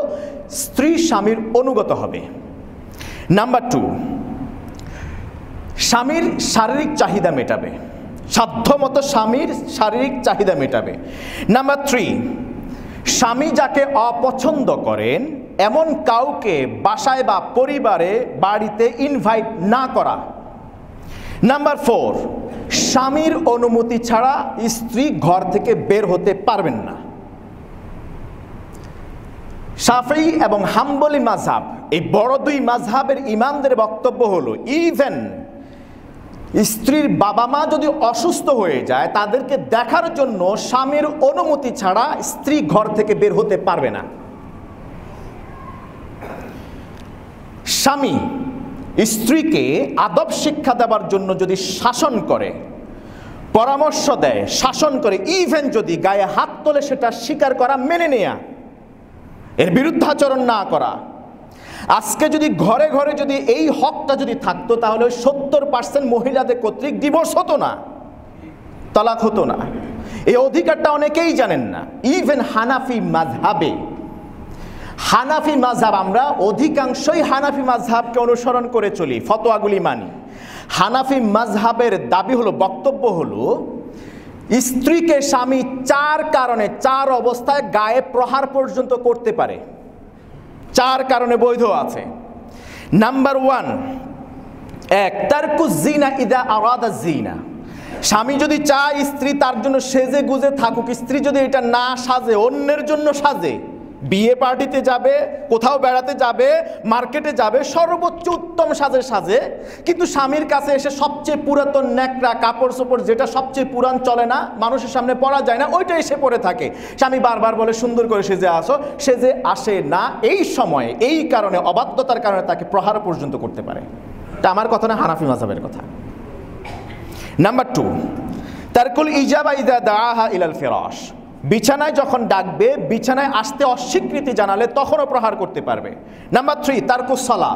স্ত্রী স্বামীর অনুগত হবে। নাম্বার 2, স্বামীর শারীরিক চাহিদা মেটাবে, সাধ্যমতো স্বামীর শারীরিক চাহিদা মেটাবে। নাম্বার 3, স্বামী যাকে অপছন্দ করেন এমন কাউকে বাসায় বা পরিবারে বাড়িতে ইনভাইট না করা। নাম্বার 4, স্বামীর অনুমতি ছাড়া স্ত্রী ঘর থেকে বের হতে পারবেন না। শাফিঈ এবং হাম্বলি মাযহাব, এই বড় দুই মাযহাবের ইমামদের বক্তব্য হলো, ইভেন স্ত্রীর বাবা মা যদি অসুস্থ হয়ে যায়, তাদেরকে দেখার জন্য স্বামীর অনুমতি ছাড়া স্ত্রী ঘর থেকে বের হতে পারবে না। স্বামী স্ত্রীকে আদব শিক্ষা দেওয়ার জন্য যদি শাসন করে, পরামর্শ দেয়, শাসন করে, ইভেন যদি গায়ে হাত তোলে, সেটা স্বীকার করা, মেনে নেয়া, এর বিরুদ্ধাচরণ না করা। আজকে যদি ঘরে ঘরে যদি এই হকটা যদি থাকতো, তাহলে 70% মহিলাদের কর্তৃক ডিভোর্স হতো না, তালাক হতো না। এই অধিকারটা অনেকেই জানেন না। ইভেন হানাফি মাযহাবে, হানাফি মাযহাব, আমরা অধিকাংশই হানাফি মাযহাবকে অনুসরণ করে চলি, ফতোয়াগুলি মানি। হানাফি মাযহাবের দাবি হলো, বক্তব্য হলো, স্ত্রীকে স্বামী 4 কারণে, 4 অবস্থায় গায়ে প্রহার পর্যন্ত করতে পারে, 4 কারণে বৈধ আছে। নাম্বার 1, তারকু জিনা ইদা আরাদা জিনা, স্বামী যদি চায় স্ত্রী তার জন্য সেজে গুজে থাকুক, স্ত্রী যদি এটা না সাজে, অন্যের জন্য সাজে, বিয়ে পার্টিতে যাবে, কোথাও বেড়াতে যাবে, মার্কেটে যাবে, সর্বোচ্চ উত্তম সাজে সাজে, কিন্তু স্বামীর কাছে এসে সবচেয়ে পুরাতন ন্যাকড়া কাপড় চোপড়, যেটা সবচেয়ে পুরান, চলে না, মানুষের সামনে পরা যায় না, ওইটা এসে পরে থাকে। স্বামী বারবার বলে সুন্দর করে সেজে আসো, সেজে আসে না। এই সময়ে, এই কারণে, অবাধ্যতার কারণে তাকে প্রহার পর্যন্ত করতে পারে। এটা আমার কথা না, হানাফি মাযহাবের কথা। নাম্বার 2, তারকুল ইজাবা ইযা দাআহা ইলাল ফিরাশ, বিছানায় যখন ডাকবে, বিছানায় আসতে অস্বীকৃতি জানালে তখনও প্রহার করতে পারবে। নাম্বার 3, তারকুস সালাহ,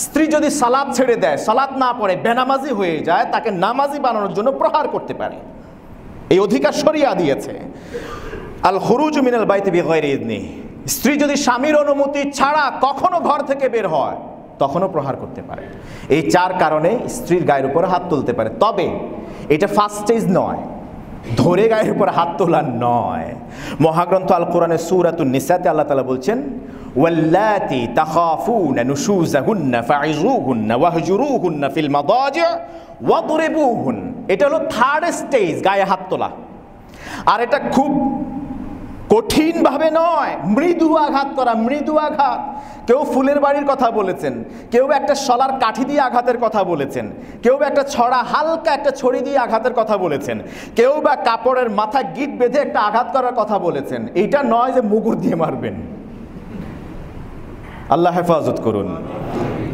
স্ত্রী যদি সালাত ছেড়ে দেয়, সালাত না পড়ে, বেনামাজি হয়ে যায়, তাকে নামাজি বানানোর জন্য প্রহার করতে পারে। এই অধিকার শরিয়া দিয়েছে। আল খুরুজু মিনাল বাইতি বিগাইরি ইযনি, স্ত্রী যদি স্বামীর অনুমতি ছাড়া কখনো ঘর থেকে বের হয়, তখনও প্রহার করতে পারে। এই 4 কারণে স্ত্রীর গায়ের উপর হাত তুলতে পারে। তবে এটা ফার্স্ট স্টেজ নয়, ধরে গায়ের উপর হাত তোলা নয়। মহাগ্রন্থ আল কোরআনের সূরাতুন নিসাতে আল্লাহ তাআলা বলছেন, ওয়াল্লাতি তাখাফুনা নুশুজাহুন্না ফাইযুহুন্না ওয়াহজুরুহুন্না ফিল মাদাজি' ওয়াদরিবুহুন। এটা হলো 3rd স্টেজ, গায়ে হাত তোলা। আর এটা খুব কঠিন ভাবে নয়, মৃদু আঘাত করা, মৃদু আঘাত। কেউ ফুলের বাড়ির কথা বলেছেন, কেউ একটা শলার কাঠি দিয়ে আঘাতের কথা বলেছেন, কেউ একটা ছড়া, হালকা একটা ছড়ি দিয়ে আঘাতের কথা বলেছেন, কেউ বা কাপড়ের মাথা গিট বেঁধে একটা আঘাত করার কথা বলেছেন। এইটা নয় যে মুগুর দিয়ে মারবেন। আল্লাহ হেফাজত করুন।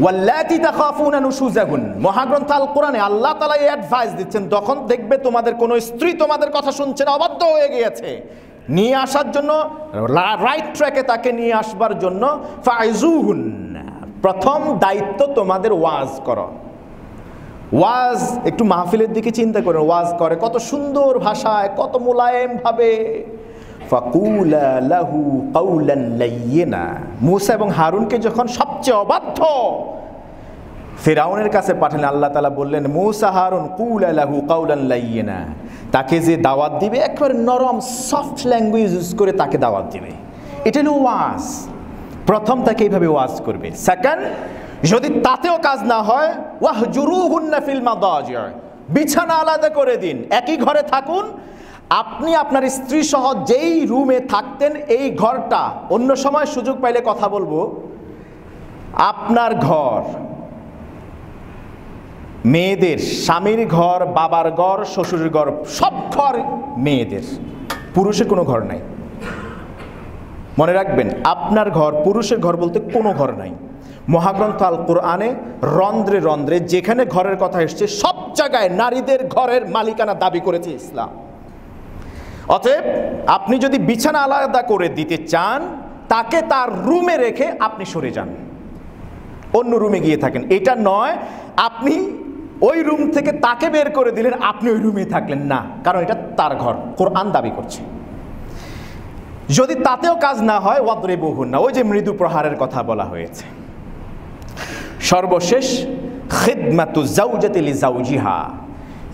ওয়াল্লাতি তাখাফুনা নুশুজাহুন, মহাগ্রন্থ আল কোরআনে আল্লাহ তাআলা এই অ্যাডভাইস দিচ্ছেন, যখন দেখবে তোমাদের কোনো স্ত্রী তোমাদের কথা শুনছে না, অবাধ্য হয়ে গিয়েছে, নিয়ে আসার জন্য, রাইট ট্র্যাকে তাকে নিয়ে আসবার জন্য, ফাইজুহুন, প্রথম দায়িত্ব তোমাদের ওয়াজ করো। ওয়াজ একটু মাহফিলের দিকে চিন্তা করুন, ওয়াজ করে কত সুন্দর ভাষায়, কত মোলায়েম ভাবে। ফাকুলা লাহু কাওলান লাইয়িনা, মূসা এবং হারুনকে যখন সবচেয়ে অবাধ্য ফিরাউনের কাছে পাঠালেন, আল্লাহ তাআলা বললেন, মূসা হারুন কুলা লাহু কাওলান লাইয়িনা, তাকে যে দাওয়াত দিবে একেবারে নরম সফট ল্যাঙ্গুয়েজ ইউজ করে তাকে দাওয়াত দিবে। এটা হলো ওয়াজ। প্রথম তাকে এইভাবে ওয়াজ করবে। সেকেন্ড, যদি তাতেও কাজ না হয়, ওয়াহজুরুহুন্না ফিল মাদাজি', বিছানা আলাদা করে দিন, একই ঘরে থাকুন। আপনি আপনার স্ত্রী সহ যেই রুমে থাকতেন, এই ঘরটা, অন্য সময় সুযোগ পাইলে কথা বলবো, আপনার ঘর, মেয়েদের স্বামীর ঘর, বাবার ঘর, শ্বশুরের ঘর, সব ঘর মেয়েদের, পুরুষের কোনো ঘর নাই। মনে রাখবেন, আপনার ঘর, পুরুষের ঘর বলতে কোনো ঘর নাই। মহাগ্রন্থ আল কোরআনে রন্ধ্রে রন্ধ্রে যেখানে ঘরের কথা এসছে, সব জায়গায় নারীদের ঘরের মালিকানা দাবি করেছে ইসলাম। অতএব আপনি যদি বিছানা আলাদা করে দিতে চান, তাকে তার রুমে রেখে আপনি সরে যান, অন্য রুমে গিয়ে থাকেন। এটা নয় আপনি ওই রুম থেকে তাকে বের করে দিলেন, আপনি ওই রুমে থাকলেন না, কারণ এটা তার ঘর, কোরআন দাবি করছে। যদি তাতেও কাজ না হয়, ওয়াদরিবুহুন্না, ওই যে মৃদু প্রহারের কথা বলা হয়েছে। সর্বশেষ, খিদমাতু যাওজাতি লিজাওজিহা,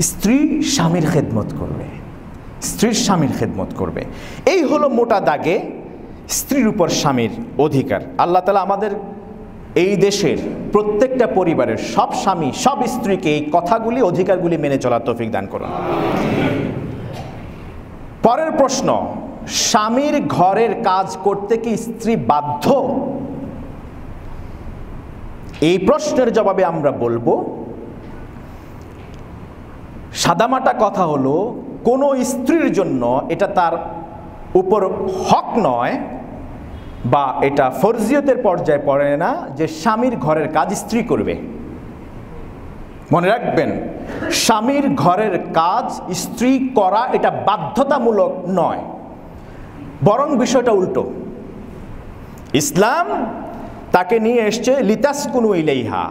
স্ত্রী স্বামীর খেদমত করবে, স্ত্রীর স্বামীর খেদমত করবে। এই হলো মোটা দাগে স্ত্রীর উপর স্বামীর অধিকার। আল্লাহ তাআলা আমাদের এই দেশের প্রত্যেকটা পরিবারের সব স্বামী, সব স্ত্রীকে এই কথাগুলি, অধিকারগুলি মেনে চলার তৌফিক দান করুন। পরের প্রশ্ন, স্বামীর ঘরের কাজ করতে কি স্ত্রী বাধ্য? এই প্রশ্নের জবাবে আমরা বলবো, সাদামাটা কথা হলো, কোনো স্ত্রীর জন্য এটা তার উপর হক নয়, বা এটা ফরজিয়তের পর্যায়ে পড়ে না যে স্বামীর ঘরের কাজ স্ত্রী করবে। মনে রাখবেন, স্বামীর ঘরের কাজ স্ত্রী করা এটা বাধ্যতামূলক নয়, বরং বিষয়টা উল্টো। ইসলাম তাকে নিয়ে এসছে লিতাসকুনু ইলাইহা,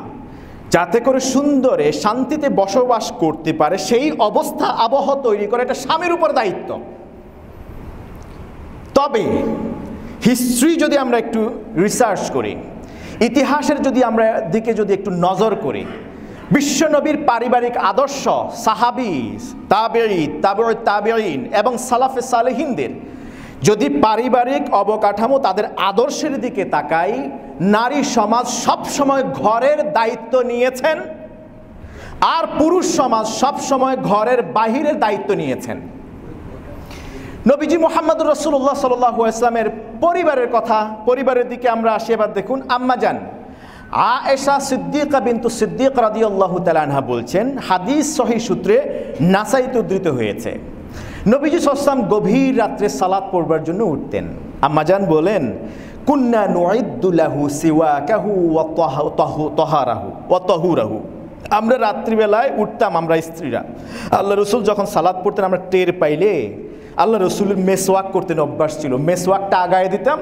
যাতে করে সুন্দরে শান্তিতে বসবাস করতে পারে, সেই অবস্থা আবহ তৈরি করে, এটা স্বামীর উপর দায়িত্ব। তবে হিস্ট্রি যদি আমরা একটু রিসার্চ করি, ইতিহাসের যদি আমরা দিকে যদি একটু নজর করি, বিশ্বনবীর পারিবারিক আদর্শ, সাহাবী, তাবেঈ, তাবেউত তাবেঈন এবং সালাফে সালেহিনদের যদি পারিবারিক অবকাঠামো, তাদের আদর্শের দিকে তাকাই, নারী সমাজ সবসময় ঘরের দায়িত্ব নিয়েছেন, আর পুরুষ সমাজ সবসময় ঘরের বাহিরের দায়িত্ব নিয়েছেন। নবীজি মুহাম্মদুর রাসূলুল্লাহ সাল্লাল্লাহু আলাইহি ওয়াসাল্লামের পরিবারের কথা, পরিবারের দিকে আমরা আসি। এবার দেখুন, আম্মাজান আয়েশা সিদ্দিকা বিনতু সিদ্দিক রাদিয়াল্লাহু তাআলা আনহা বলছেন, হাদিস সহিহ সূত্রে নাসাইতে উদ্ধৃত হয়েছে, নবীজি সাল্লাল্লাহু আলাইহি ওয়াসাল্লাম গভীর রাত্রে সালাত পড়বার জন্য উঠতেন। আম্মাজান বলেন, কুন্না নুইদ্দু লাহু সিওয়াকাহু ওয়া তাহুরাহু। আমরা রাত্রিবেলায় উঠতাম, আমরা স্ত্রীরা, আল্লাহ রসুল যখন সালাত পড়তেন আমরা টের পাইলে আল্লাহ রসুলের মেসওয়াক করতেন অভ্যাস ছিল, মেসওয়াকটা আগায় দিতাম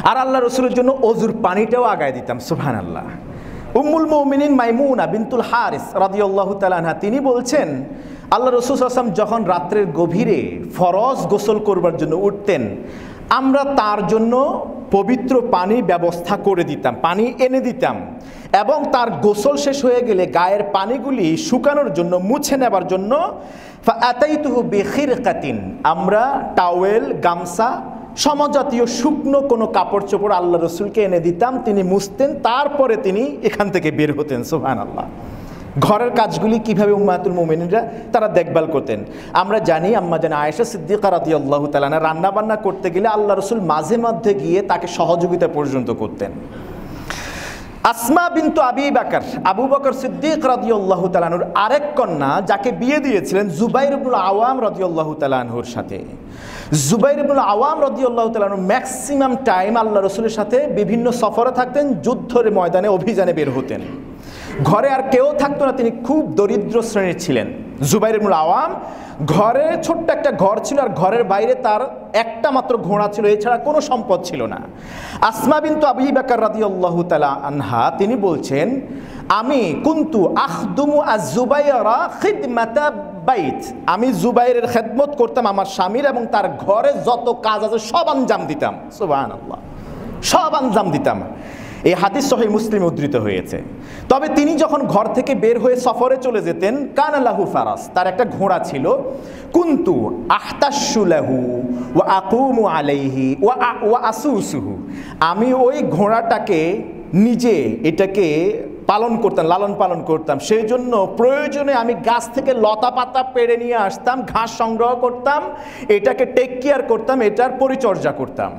আর আল্লাহ রসুলের জন্য অজুর পানিটাও আগায় দিতাম। সুবহানাল্লাহ। উম্মুল মুমিনিন মাইমুনা বিনতুল হারিস রাদিয়াল্লাহু তাআলা আনহা তিনি বলছেন, আল্লাহ রসুল সাল্লাল্লাহু আলাইহি ওয়াসাল্লাম যখন রাত্রের গভীরে ফরজ গোসল করবার জন্য উঠতেন, আমরা তার জন্য পবিত্র পানি ব্যবস্থা করে দিতাম, পানি এনে দিতাম, এবং তার গোসল শেষ হয়ে গেলে গায়ের পানিগুলি শুকানোর জন্য, মুছে নেবার জন্য ফাআতাইতুহু বিখিরকাতিন, আমরা টাওয়েল, গামছা, সমজাতীয় শুকনো কোনো কাপড় চোপড় আল্লাহ রসুলকে এনে দিতাম, তিনি মুছতেন, তারপরে তিনি এখান থেকে বের হতেন। সুবহানাল্লাহ। ঘরের কাজগুলি কিভাবে উম্মাতুল মুমিনিনরা তারা দেখভাল করতেন আমরা জানি। আম্মা জান আয়েশা সিদ্দিকা রাদিয়াল্লাহু তাআলা আনহা রান্না বান্না করতে গেলে আল্লাহ রসুল মাঝে মধ্যে গিয়ে তাকে সহযোগিতা পর্যন্ত করতেন। আসমা বিনতু আবি বকর, আবু বকর সিদ্দিক রাদিয়াল্লাহু তাআলা আনহুর আরেক কন্যা, যাকে বিয়ে দিয়েছিলেন জুবাইর ইবনুল আওয়াম রাদিয়াল্লাহু তাআলা আনহুর সাথে। জুবাইর ইবনুল আওয়াম রাদিয়াল্লাহু তাআলা আনহু ম্যাক্সিমাম টাইম আল্লাহ রসুলের সাথে বিভিন্ন সফরে থাকতেন, যুদ্ধের ময়দানে অভিযানে বের হতেন। ঘরে আর কেউ থাকতো না, তিনি খুব দরিদ্র শ্রেণীর ছিলেন। জুবাইর ইবনুল আওয়াম ঘরে ছোট্ট একটা ঘর ছিল, আর ঘরের বাইরে তার একটা মাত্র ঘোড়া ছিল, এছাড়া কোনো সম্পদ ছিল না। আসমা বিনতু আবি বকর রাদিয়াল্লাহু তাআলা আনহা তিনি বলছেন, আমি কুনতু আখদুমু আজ-জুবাইরা খিদমাতা বাইত, আমি জুবাইরের খেদমত করতাম আমার স্বামীর, এবং তার ঘরে যত কাজ আছে সব আঞ্জাম দিতাম। সুবহানাল্লাহ, সব আঞ্জাম দিতাম। এই হাদিস সহিহ মুসলিমে উদ্ধৃত হয়েছে। তবে তিনি যখন ঘর থেকে বের হয়ে সফরে চলে যেতেন, কানা লাহু ফারাস, তার একটা ঘোড়া ছিল, কুনতু আহতাশু লাহু ওয়া আকুমু আলাইহি ওয়া আসুসুহু, আমি ওই ঘোড়াটাকে নিজে এটাকে পালন করতাম, লালন পালন করতাম, সেই জন্য প্রয়োজনে আমি গাছ থেকে লতা পাতা পেড়ে নিয়ে আসতাম, ঘাস সংগ্রহ করতাম, এটাকে টেক কেয়ার করতাম, এটার পরিচর্যা করতাম।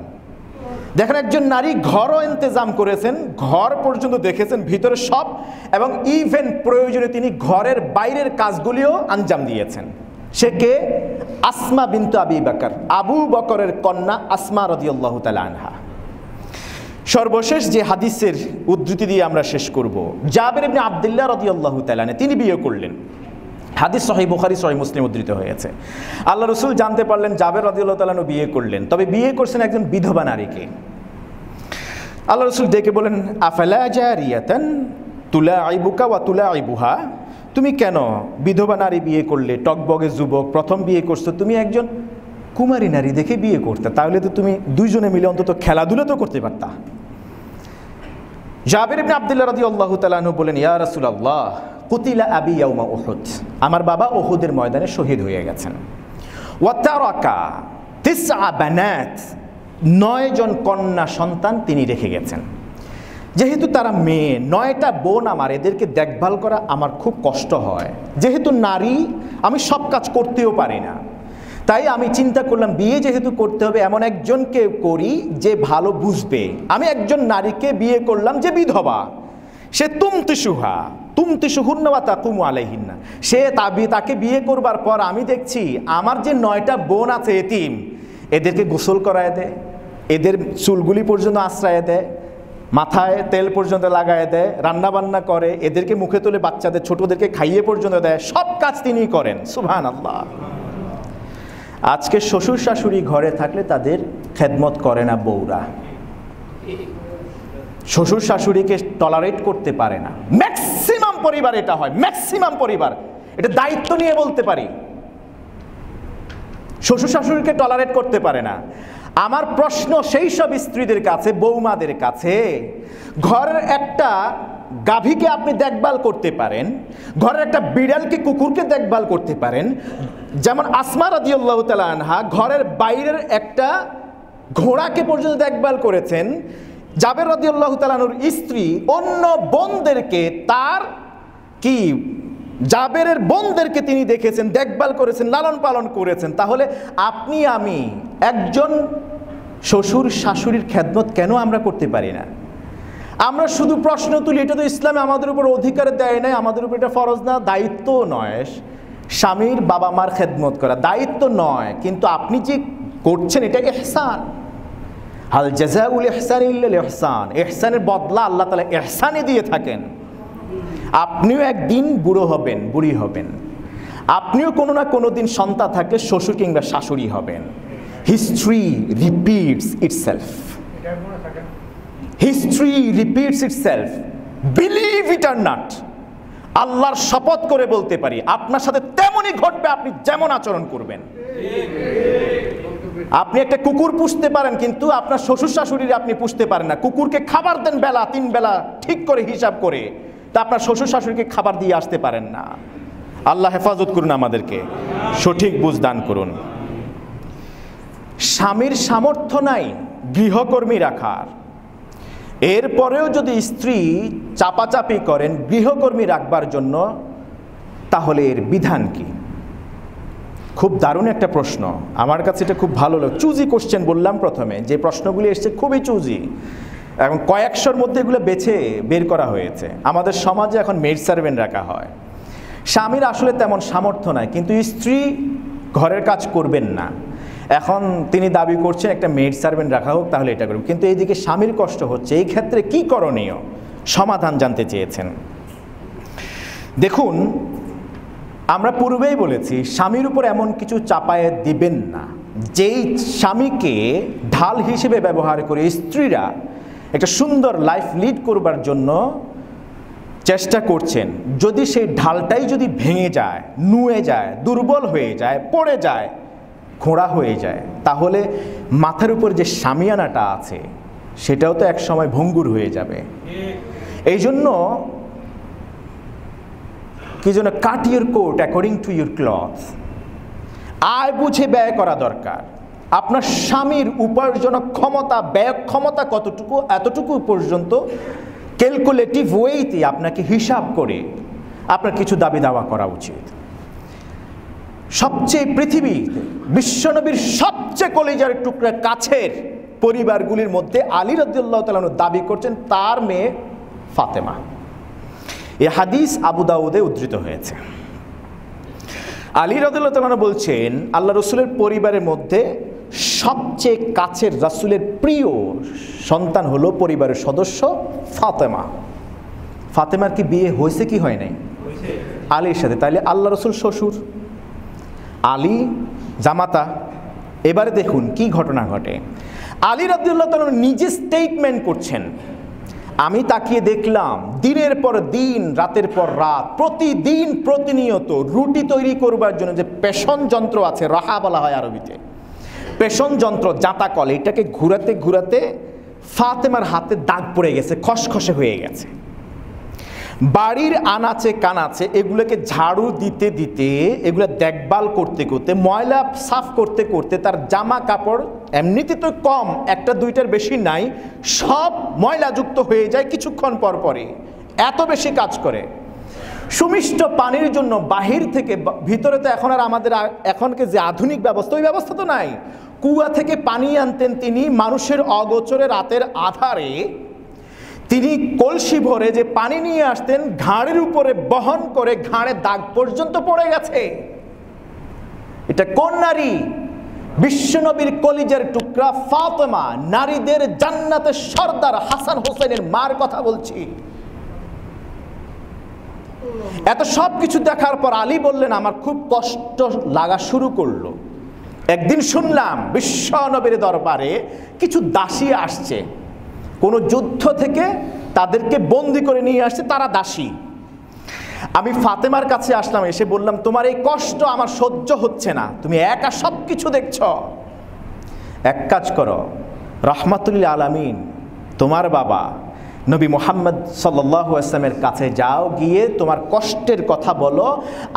দেখেন, একজন নারী ঘরও ইন্তজাম করেছেন, ঘর পর্যন্ত দেখেছেন, ভিতরে সব, এবং ইভেন প্রয়োজনে তিনি ঘরের বাইরের কাজগুলিও আঞ্জাম দিয়েছেন। সে কে? আসমা বিনতু আবি বকর, আবু বকরের কন্যা আসমা রাদিয়াল্লাহু তাআলা আনহা। সর্বশেষ যে হাদিসের উদ্ধৃতি দিয়ে আমরা শেষ করব, জাবের ইবনে আব্দুল্লাহ রাদিয়াল্লাহু তাআলা আনহু তিনি বিয়ে করলেন। হাদিস সহিহ বুখারী সহিহ মুসলিম উদ্ধৃত হয়েছে। আল্লাহ রসুল জানতে পারলেন জাবের রাদিয়াল্লাহু তাআলা আনহু বিয়ে করলেন, তবে বিয়ে করছেন একজন বিধবা নারীকে। আল্লাহ রসুল ডেকে বলেন, আফালা জারিয়াতান তুলাইবুকা ওয়া তুলাইবুহা, তুমি কেন বিধবা নারী বিয়ে করলে? টকবগে যুবক, প্রথম বিয়ে করছো, তুমি একজন কুমারী নারী দেখে বিয়ে করতে, তাহলে তো তুমি দুইজনে মিলে অন্তত খেলাধুলা তো করতে পারতা। জাবের ইবনে আব্দুল্লাহ রাদিয়াল্লাহু তাআলা আনহু বলেন, ইয়া রাসূলুল্লাহ কুতিলা আবি ইয়াউমা উহুদ, আমার বাবা উহুদের ময়দানে শহীদ হয়ে গেছেন। ওয়া তারাকা তিসআ বানাত, 9 জন কন্যা সন্তান তিনি রেখে গেছেন। যেহেতু তারা মেয়ে, 9টা বোন আমার, এদেরকে দেখভাল করা আমার খুব কষ্ট হয়। যেহেতু নারী, আমি সব কাজ করতেও পারি না, তাই আমি চিন্তা করলাম বিয়ে যেহেতু করতে হবে, এমন একজনকে করি যে ভালো বুঝবে। আমি একজন নারীকে বিয়ে করলাম যে বিধবা, সে তুমতিসুহুন্না ওয়া তাকুমু আলাইহিন্না, সে তাকে বিয়ে করবার পর আমি দেখছি আমার যে 9টা বোন আছে এতিম, এদেরকে গোসল করায় দেয়, এদের চুলগুলি পর্যন্ত আশ্রয় দেয়, মাথায় তেল পর্যন্ত লাগায় দেয়, রান্না বান্না করে, এদেরকে মুখে তুলে বাচ্চাদের ছোটদেরকে খাইয়ে পর্যন্ত দেয়, সব কাজ তিনি করেন। সুবহানাল্লাহ। আজকে শ্বশুর শাশুড়ি ঘরে থাকলে তাদের খেদমত করে না বউরা, শ্বশুর শাশুড়িকে টলারেট করতে পারে না। ম্যাক্সিমাম পরিবার এটা হয়, ম্যাক্সিমাম পরিবার, এটা দায়িত্ব নিয়ে বলতে পারি, শ্বশুর শাশুড়িকে টলারেট করতে পারে না। আমার প্রশ্ন সেই সব স্ত্রীদের কাছে, বৌমাদের কাছে, ঘরের একটা গাভীকে আপনি দেখভাল করতে পারেন, ঘরের একটা বিড়ালকে, কুকুরকে দেখভাল করতে পারেন, যেমন আসমা রাদিয়াল্লাহু তাআলা আনহা ঘরের বাইরের একটা ঘোড়াকে পর্যন্ত দেখভাল করেছেন। জাবের রাদিয়াল্লাহু তাআলা আনহুর স্ত্রী অন্য বোনদেরকে, তার কি জাবেরের বোনদেরকে তিনি দেখেছেন, দেখভাল করেছেন, লালন পালন করেছেন। তাহলে আপনি আমি একজন শ্বশুর শাশুড়ির খেদমত কেন আমরা করতে পারি না? আমরা শুধু প্রশ্ন তুলি, এটা তো ইসলামে আমাদের উপর অধিকার দেয় নাই, আমাদের উপর এটা ফরজ না, দায়িত্ব নয়। স্বামীর বাবা মার খেদমত করা দায়িত্ব নয়, কিন্তু আপনি যে করছেন এটা ইহসান। হাল জাযাউল ইহসানি ইল্লাল ইহসান, ইহসানের বদলা আল্লাহ তাআলা ইহসানই দিয়ে থাকেন। আপনিও একদিন বুড়ো হবেন, বুড়ি হবেন, আপনিও কোনো না কোনো দিন সন্তান থাকলে শ্বশুর কিংবা শাশুড়ি হবেন। History repeats itself, history repeats itself, believe it are not. আল্লাহর শপথ করে বলতে পারি আপনার সাথে তেমনই ঘটবে আপনি যেমন আচরণ করবেন। আপনি একটা কুকুর পুষতে পারেন, কিন্তু আপনার শ্বশুর শাশুড়ির আপনি পুষতে পারেন না। কুকুরকে খাবার দেন বেলা 3 বেলা ঠিক করে হিসাব করে, তা আপনার শ্বশুর শাশুড়িকে খাবার দিয়ে আসতে পারেন না। আল্লাহ হেফাজত করুন, আমাদেরকে সঠিক বুঝ দান করুন। স্বামীর সামর্থ্য নাই গৃহকর্মী রাখার, এরপরেও যদি স্ত্রী চাপাচাপি করেন গৃহকর্মী রাখবার জন্য, তাহলে এর বিধান কি? খুব দারুণ একটা প্রশ্ন, আমার কাছে এটা খুব ভালো লাগে। চুজি কোশ্চেন বললাম প্রথমে, যে প্রশ্নগুলি এসছে খুবই চুজি, এবং কয়েকশোর মধ্যে এগুলো বেছে বের করা হয়েছে। আমাদের সমাজে এখন মেড সার্ভেন্ট রাখা হয়। স্বামীর আসলে তেমন সামর্থ্য নাই, কিন্তু স্ত্রী ঘরের কাজ করবেন না, এখন তিনি দাবি করছেন একটা মেড সার্ভেন্ট রাখা হোক, তাহলে এটা করবেন। কিন্তু এইদিকে স্বামীর কষ্ট হচ্ছে, এই ক্ষেত্রে কি করণীয় সমাধান জানতে চেয়েছেন। দেখুন, আমরা পূর্বেই বলেছি স্বামীর উপর এমন কিছু চাপায়ে দিবেন না যেই স্বামীকে ঢাল হিসেবে ব্যবহার করে স্ত্রীরা একটা সুন্দর লাইফ লিড করবার জন্য চেষ্টা করছেন। যদি সেই ঢালটাই যদি ভেঙে যায়, নুয়ে যায়, দুর্বল হয়ে যায়, পড়ে যায়, খোঁড়া হয়ে যায়, তাহলে মাথার উপর যে শামিয়ানাটা আছে সেটাও তো এক সময় ভঙ্গুর হয়ে যাবে। এই জন্য কি যেন, cut your coat according to your cloth, আয় বুঝে ব্যয় করা দরকার। আপনার স্বামীর উপার্জন ক্ষমতা, ব্যয় ক্ষমতা কতটুকু, এতটুকু পর্যন্ত ক্যালকুলেটিভ ওয়েতে আপনাকে হিসাব করে আপনার কিছু দাবি দাওয়া করা উচিত। সবচেয়ে পৃথিবীতে বিশ্বনবীর সবচেয়ে কলিজার টুকরা কাছের পরিবারগুলির মধ্যে আলী রাদিয়াল্লাহু তাআলা আনহু দাবি করছেন তার মেয়ে ফাতেমা। এই হাদিস আবু দাউদে উদ্ধৃত হয়েছে। আলী রাদিয়াল্লাহু তাআলা আনহু বলছেন, আল্লাহ রসুলের পরিবারের মধ্যে সবচেয়ে কাছের, রাসূলের প্রিয় সন্তান হলো পরিবারের সদস্য ফাতেমা। ফাতেমার কি বিয়ে হয়েছে কি হয় নাই? আলীর সাথে। তাইলে আল্লাহ রসুল শ্বশুর, আলী জামাতা। এবারে দেখুন কি ঘটনা ঘটে। আলী রাদিয়াল্লাহু তাআলা নিজে স্টেটমেন্ট করছেন, আমি তাকিয়ে দেখলাম দিনের পর দিন, রাতের পর রাত, প্রতিদিন প্রতিনিয়ত রুটি তৈরি করবার জন্য যে পেশন যন্ত্র আছে, রাহা বলা হয় আরবিতে, পেশন যন্ত্র, জাঁতা কল, এটাকে ঘুরাতে ঘুরাতে ফাতেমার হাতে দাগ পড়ে গেছে, খসখসে হয়ে গেছে। বাড়ির আনাচে কানাচে এগুলোকে ঝাড়ু দিতে দিতে, এগুলো দেখভাল করতে করতে, ময়লা সাফ করতে করতে তার জামা কাপড় এমনিতে তো কম, একটা দুইটার বেশি নাই, সব ময়লাযুক্ত হয়ে যায় কিছুক্ষণ পর পরে, এত বেশি কাজ করে। সুমিষ্ট পানির জন্য বাহির থেকে, ভিতরে তো এখন আর আমাদের এখনকে যে আধুনিক ব্যবস্থা, ওই ব্যবস্থা তো নাই। কুয়া থেকে পানি আনতেন তিনি মানুষের অগোচরে, রাতের আধারে তিনি কলসি ভরে যে পানি নিয়ে আসতেন, ঘাড়ের উপরে বহন করে ঘাড়ে দাগ পর্যন্ত পড়ে গেছে। এটা কোন নারী? বিশ্বনবীর কলিজার টুকরা ফাতেমা, নারীদের জান্নাতের সর্দার হাসান হোসেনের মার কথা বলছি। এত সব কিছু দেখার পর আলী বললেন, আমার খুব কষ্ট লাগা শুরু করলো। একদিন শুনলাম বিশ্বনবীর দরবারে কিছু দাসী আসছে, কোনো যুদ্ধ থেকে তাদেরকে বন্দি করে নিয়ে আসছে, তারা দাসী। আমি ফাতেমার কাছে আসলাম, এসে বললাম, তোমার এই কষ্ট আমার সহ্য হচ্ছে না, তুমি একা সব কিছু দেখছ, এক কাজ করো, রাহমাতুল আলামিন তোমার বাবা নবী মুহাম্মদ সাল্লাল্লাহু আলাইহি ওয়াসাল্লামের কাছে যাও, গিয়ে তোমার কষ্টের কথা বলো।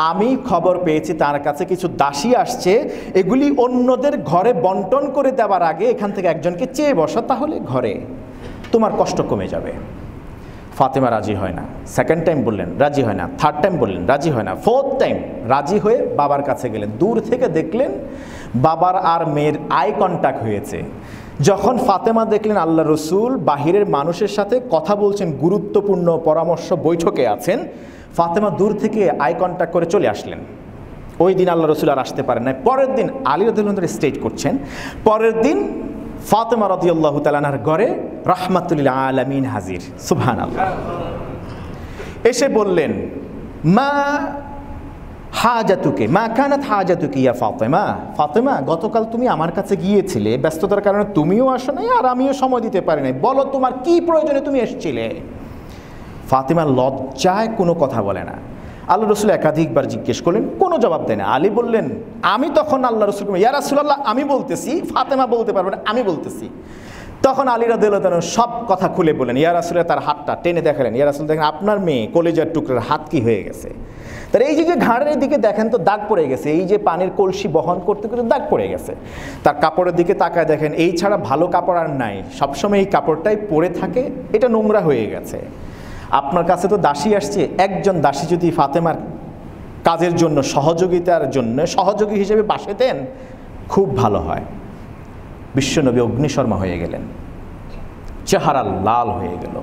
আমি খবর পেয়েছি তার কাছে কিছু দাসী আসছে, এগুলি অন্যদের ঘরে বন্টন করে দেওয়ার আগে এখান থেকে একজনকে চেয়ে বসো, তাহলে ঘরে তোমার কষ্ট কমে যাবে। ফাতেমা রাজি হয় না। সেকেন্ড টাইম বললেন, রাজি হয় না। থার্ড টাইম বললেন, রাজি হয় না। ফোর্থ টাইম রাজি হয়ে বাবার কাছে গেলেন। দূর থেকে দেখলেন বাবার আর মেয়ের আই কন্ট্যাক্ট হয়েছে। যখন ফাতেমা দেখলেন আল্লাহ রসুল বাহিরের মানুষের সাথে কথা বলছেন, গুরুত্বপূর্ণ পরামর্শ বৈঠকে আছেন, ফাতেমা দূর থেকে আই কন্ট্যাক্ট করে চলে আসলেন। ওই দিন আল্লাহ রসুল আর আসতে পারেন না। পরের দিন আলী রাদিয়াল্লাহু আনহু স্টেজ করছেন, পরের দিন ফাতেমা রাদিয়াল্লাহু তাআলা আনহার ঘরে রাহমাতুল লিল আলামিন হাজির। সুবহানাল্লাহ। এসে বললেন, মা হাজাতুকে, মা কানাত হাজাতুকি ইয়া ফাতেমা, ফাতেমা গতকাল তুমি আমার কাছে গিয়েছিলে, ব্যস্ততার কারণে তুমিও আসো নাই আর আমিও সময় দিতে পারি নাই, বলো তোমার কি প্রয়োজনে তুমি এসেছিলে। ফাতেমা লজ্জায় কোনো কথা বলে না। আল্লাহ রসুল একাধিকবার জিজ্ঞেস করলেন, কোনো জবাব দেয় না। আলী বললেন, আমি তখন আল্লাহ রসুলকে, ইয়া রাসূলুল্লাহ আমি বলতেছি, ফাতেমা বলতে পারবে না, আমি বলতেছি। তখন আলী রাদিয়াল্লাহু তাআলা সব কথা খুলে বললেন। ইয়া রাসূলুল্লাহ তার হাতটা টেনে দেখালেন, ইয়া রাসূল দেখেন আপনার মেয়ে কলিজার টুকরার হাত কি হয়ে গেছে। তার এই যে ঘাড়ের দিকে দেখেন তো দাগ পড়ে গেছে, এই যে পানির কলসি বহন করতে করতে দাগ পড়ে গেছে। তার কাপড়ের দিকে তাকায় দেখেন, এই ছাড়া ভালো কাপড় আর নাই, সবসময় এই কাপড়টাই পরে থাকে, এটা নোংরা হয়ে গেছে। আপনার কাছে তো দাসী আসছে, একজন দাসী যদি ফাতেমার কাজের জন্য সহযোগিতার জন্য সহযোগী হিসেবে বাসে দেন খুব ভালো হয়। বিশ্বনবী অগ্নিশর্মা হয়ে গেলেন, চেহারা লাল হয়ে গেল।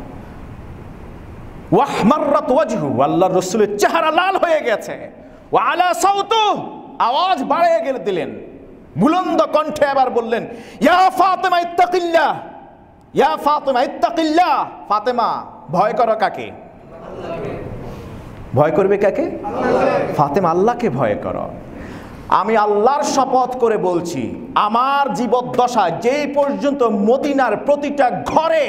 ওয়াহমাররাত ওয়াজহু, আল্লাহর রাসূলের চেহারা লাল হয়ে গেছে। ওয়া আলা সাউতু, আওয়াজ বাড়িয়ে গেলে দিলেন, বুলন্দ কণ্ঠে আবার বললেন, ইয়া ফাতেমা ইত্তাকিল্লাহ, ইয়া ফাতেমা ইত্তাকিল্লাহ, ফাতেমা ভয় করো কাকে? ভয় করবে কাকে? ফাতেমা আল্লাহকে ভয় করো। আমি আল্লাহর শপথ করে বলছি, আমার জীবদ্দশায় যেই পর্যন্ত মদিনার প্রতিটা ঘরে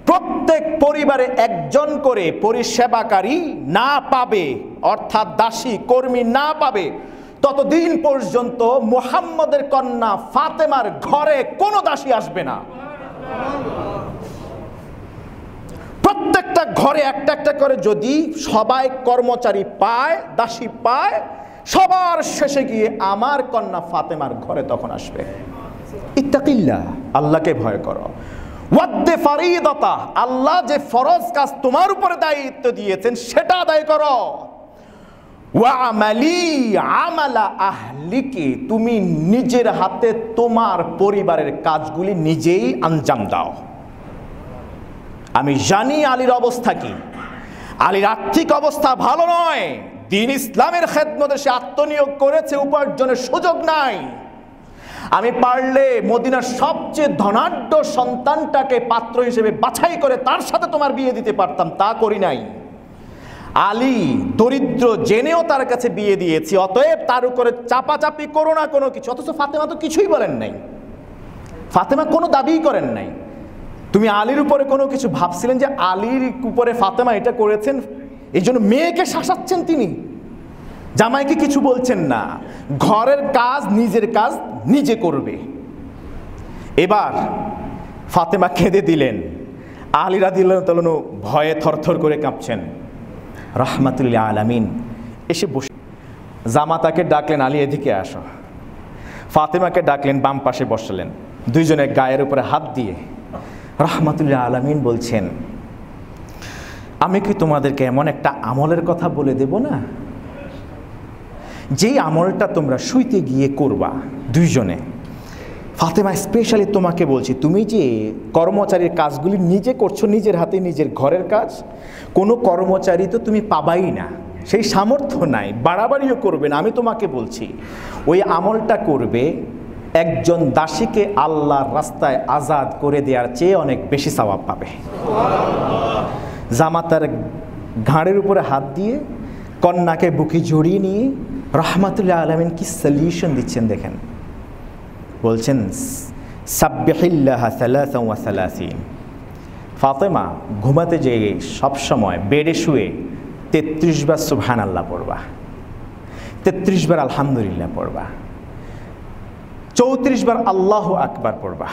প্রত্যেক পরিবারে একজন করে পরিষেবাকারী না পাবে, অর্থাৎ দাসী কর্মী না পাবে, ততদিন পর্যন্ত মুহাম্মদের কন্যা ফাতেমার ঘরে কোনো দাসী আসবে না। প্রত্যেকটা ঘরে একটা একটা করে যদি সবাই কর্মচারী পায়, দাসী পায়, সবার শেষে গিয়ে আমার কন্যা ফাতেমার ঘরে তখন আসবে। ইত্তাকিল্লাহ, আল্লাহকে ভয় করো। ওয়াদ্দে ফারিদাতা, আল্লাহ যে ফরজ কাজ তোমার উপরে দায়িত্ব দিয়েছেন সেটা আদায় করো। ওয়ামালি আমালা আহলিকি, তুমি নিজের হাতে তোমার পরিবারের কাজগুলি নিজেই আঞ্জাম দাও। আমি জানি আলীর অবস্থা কি, আলীর আর্থিক অবস্থা ভালো নয়, দ্বীন ইসলামের খেদমতে সে আত্মনিয়োগ করেছে, উপার্জনের সুযোগ নাই। আমি পারলে মদিনার সবচেয়ে ধনাঢ্য সন্তানটাকে পাত্র হিসেবে বাছাই করে তার সাথে তোমার বিয়ে দিতে পারতাম, তা করি নাই। আলী দরিদ্র জেনেও তার কাছে বিয়ে দিয়েছি, অতএব তার উপরে চাপাচাপি করো না কোনো কিছু। অথচ ফাতেমা তো কিছুই বলেন নাই, ফাতেমা কোনো দাবিই করেন নাই। তুমি আলীর উপরে কোনো কিছু ভাবছিলেন যে আলীর উপরে ফাতেমা এটা করেছেন, এই জন্য মেয়েকে শাসাচ্ছেন তিনি, জামাইকে কিছু বলছেন না। ঘরের কাজ নিজের কাজ নিজে করবে। এবার ফাতেমা কেঁদে দিলেন, আলী রাদিয়াল্লাহু তাআলা ভয়ে থরথর করে কাঁপছেন। রাহমাতুল আলামিন এসে বসে, জামাতাকে ডাকলেন, আলী এদিকে আসো। ফাতেমাকে ডাকলেন, বাম পাশে বসালেন, দুইজনের গায়ের উপরে হাত দিয়ে রাহমাতুল আলামিন বলছেন, আমি কি তোমাদেরকে এমন একটা আমলের কথা বলে দেব না, যেই আমলটা তোমরা শুইতে গিয়ে করবা দুইজনে। ফাতেমা স্পেশালি তোমাকে বলছি, তুমি যে কর্মচারীর কাজগুলি নিজে করছো, নিজের হাতে নিজের ঘরের কাজ, কোনো কর্মচারী তো তুমি পাবাই না, সেই সামর্থ্য নাই, বাড়াবাড়িও করবে না। আমি তোমাকে বলছি ওই আমলটা করবে, একজন দাসীকে আল্লাহর রাস্তায় আজাদ করে দেওয়ার চেয়ে অনেক বেশি সওয়াব পাবে। জামাতার ঘাড়ের উপরে হাত দিয়ে কন্যাকে বুকে জড়িয়ে নিয়ে রাহমাতুল আলামিন কি সলিউশন দিচ্ছেন দেখেন। বলছেন, সাব্বিহিল্লাহ সালাসান ওয়া সালাসিন, ফাতেমা ঘুমাতে যেয়ে সবসময় বেডে শুয়ে 33 বার সুবহানাল্লাহ পড়বা, 33 বার আলহামদুলিল্লাহ পড়বা, 34 বার আল্লাহু আকবার পড়বা,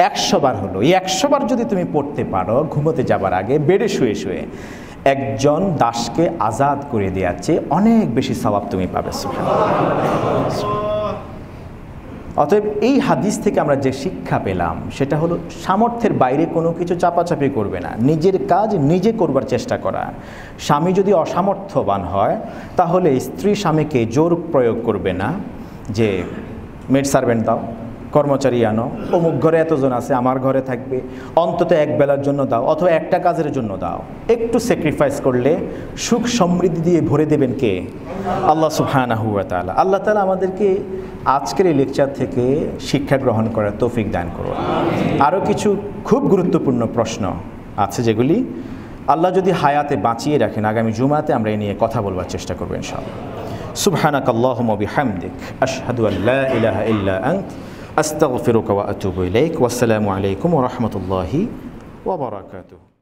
100 বার হলো। এই 100 বার যদি তুমি পড়তে পারো ঘুমোতে যাবার আগে বেডে শুয়ে শুয়ে, একজন দাসকে আজাদ করে দেওয়ার চেয়ে অনেক বেশি সওয়াব তুমি পাবে। অতএব এই হাদিস থেকে আমরা যে শিক্ষা পেলাম সেটা হলো, সামর্থ্যের বাইরে কোনো কিছু চাপাচাপি করবে না, নিজের কাজ নিজে করবার চেষ্টা করা। স্বামী যদি অসামর্থ্যবান হয় তাহলে স্ত্রী স্বামীকে জোর প্রয়োগ করবে না যে মেড সার্ভেন্ট দাও, কর্মচারী আনো, অমুক ঘরে এতজন আছে আমার ঘরে থাকবে, অন্তত এক বেলার জন্য দাও, অথবা একটা কাজের জন্য দাও। একটু স্যাক্রিফাইস করলে সুখ সমৃদ্ধি দিয়ে ভরে দেবেন কে? আল্লাহ সুবহানাহু ওয়া তাআলা। আল্লাহ তাআলা আমাদেরকে আজকের এই লেকচার থেকে শিক্ষা গ্রহণ করার তৌফিক দান করুন। আরও কিছু খুব গুরুত্বপূর্ণ প্রশ্ন আছে যেগুলি আল্লাহ যদি হায়াতে বাঁচিয়ে রাখেন আগামী জুমাতে আমরা এই নিয়ে কথা বলবার চেষ্টা করব ইনশাআল্লাহ। সুবহানাকাল্লাহুম্মা ওয়া বিহামদিক আশহাদু আল লা ইলাহা ইল্লা আনত আস্তাগফিরুকা ওয়া আতুবু ইলাইক। ওয়াসসালামু আলাইকুম ওয়া রাহমাতুল্লাহি ওয়া বারাকাতুহু।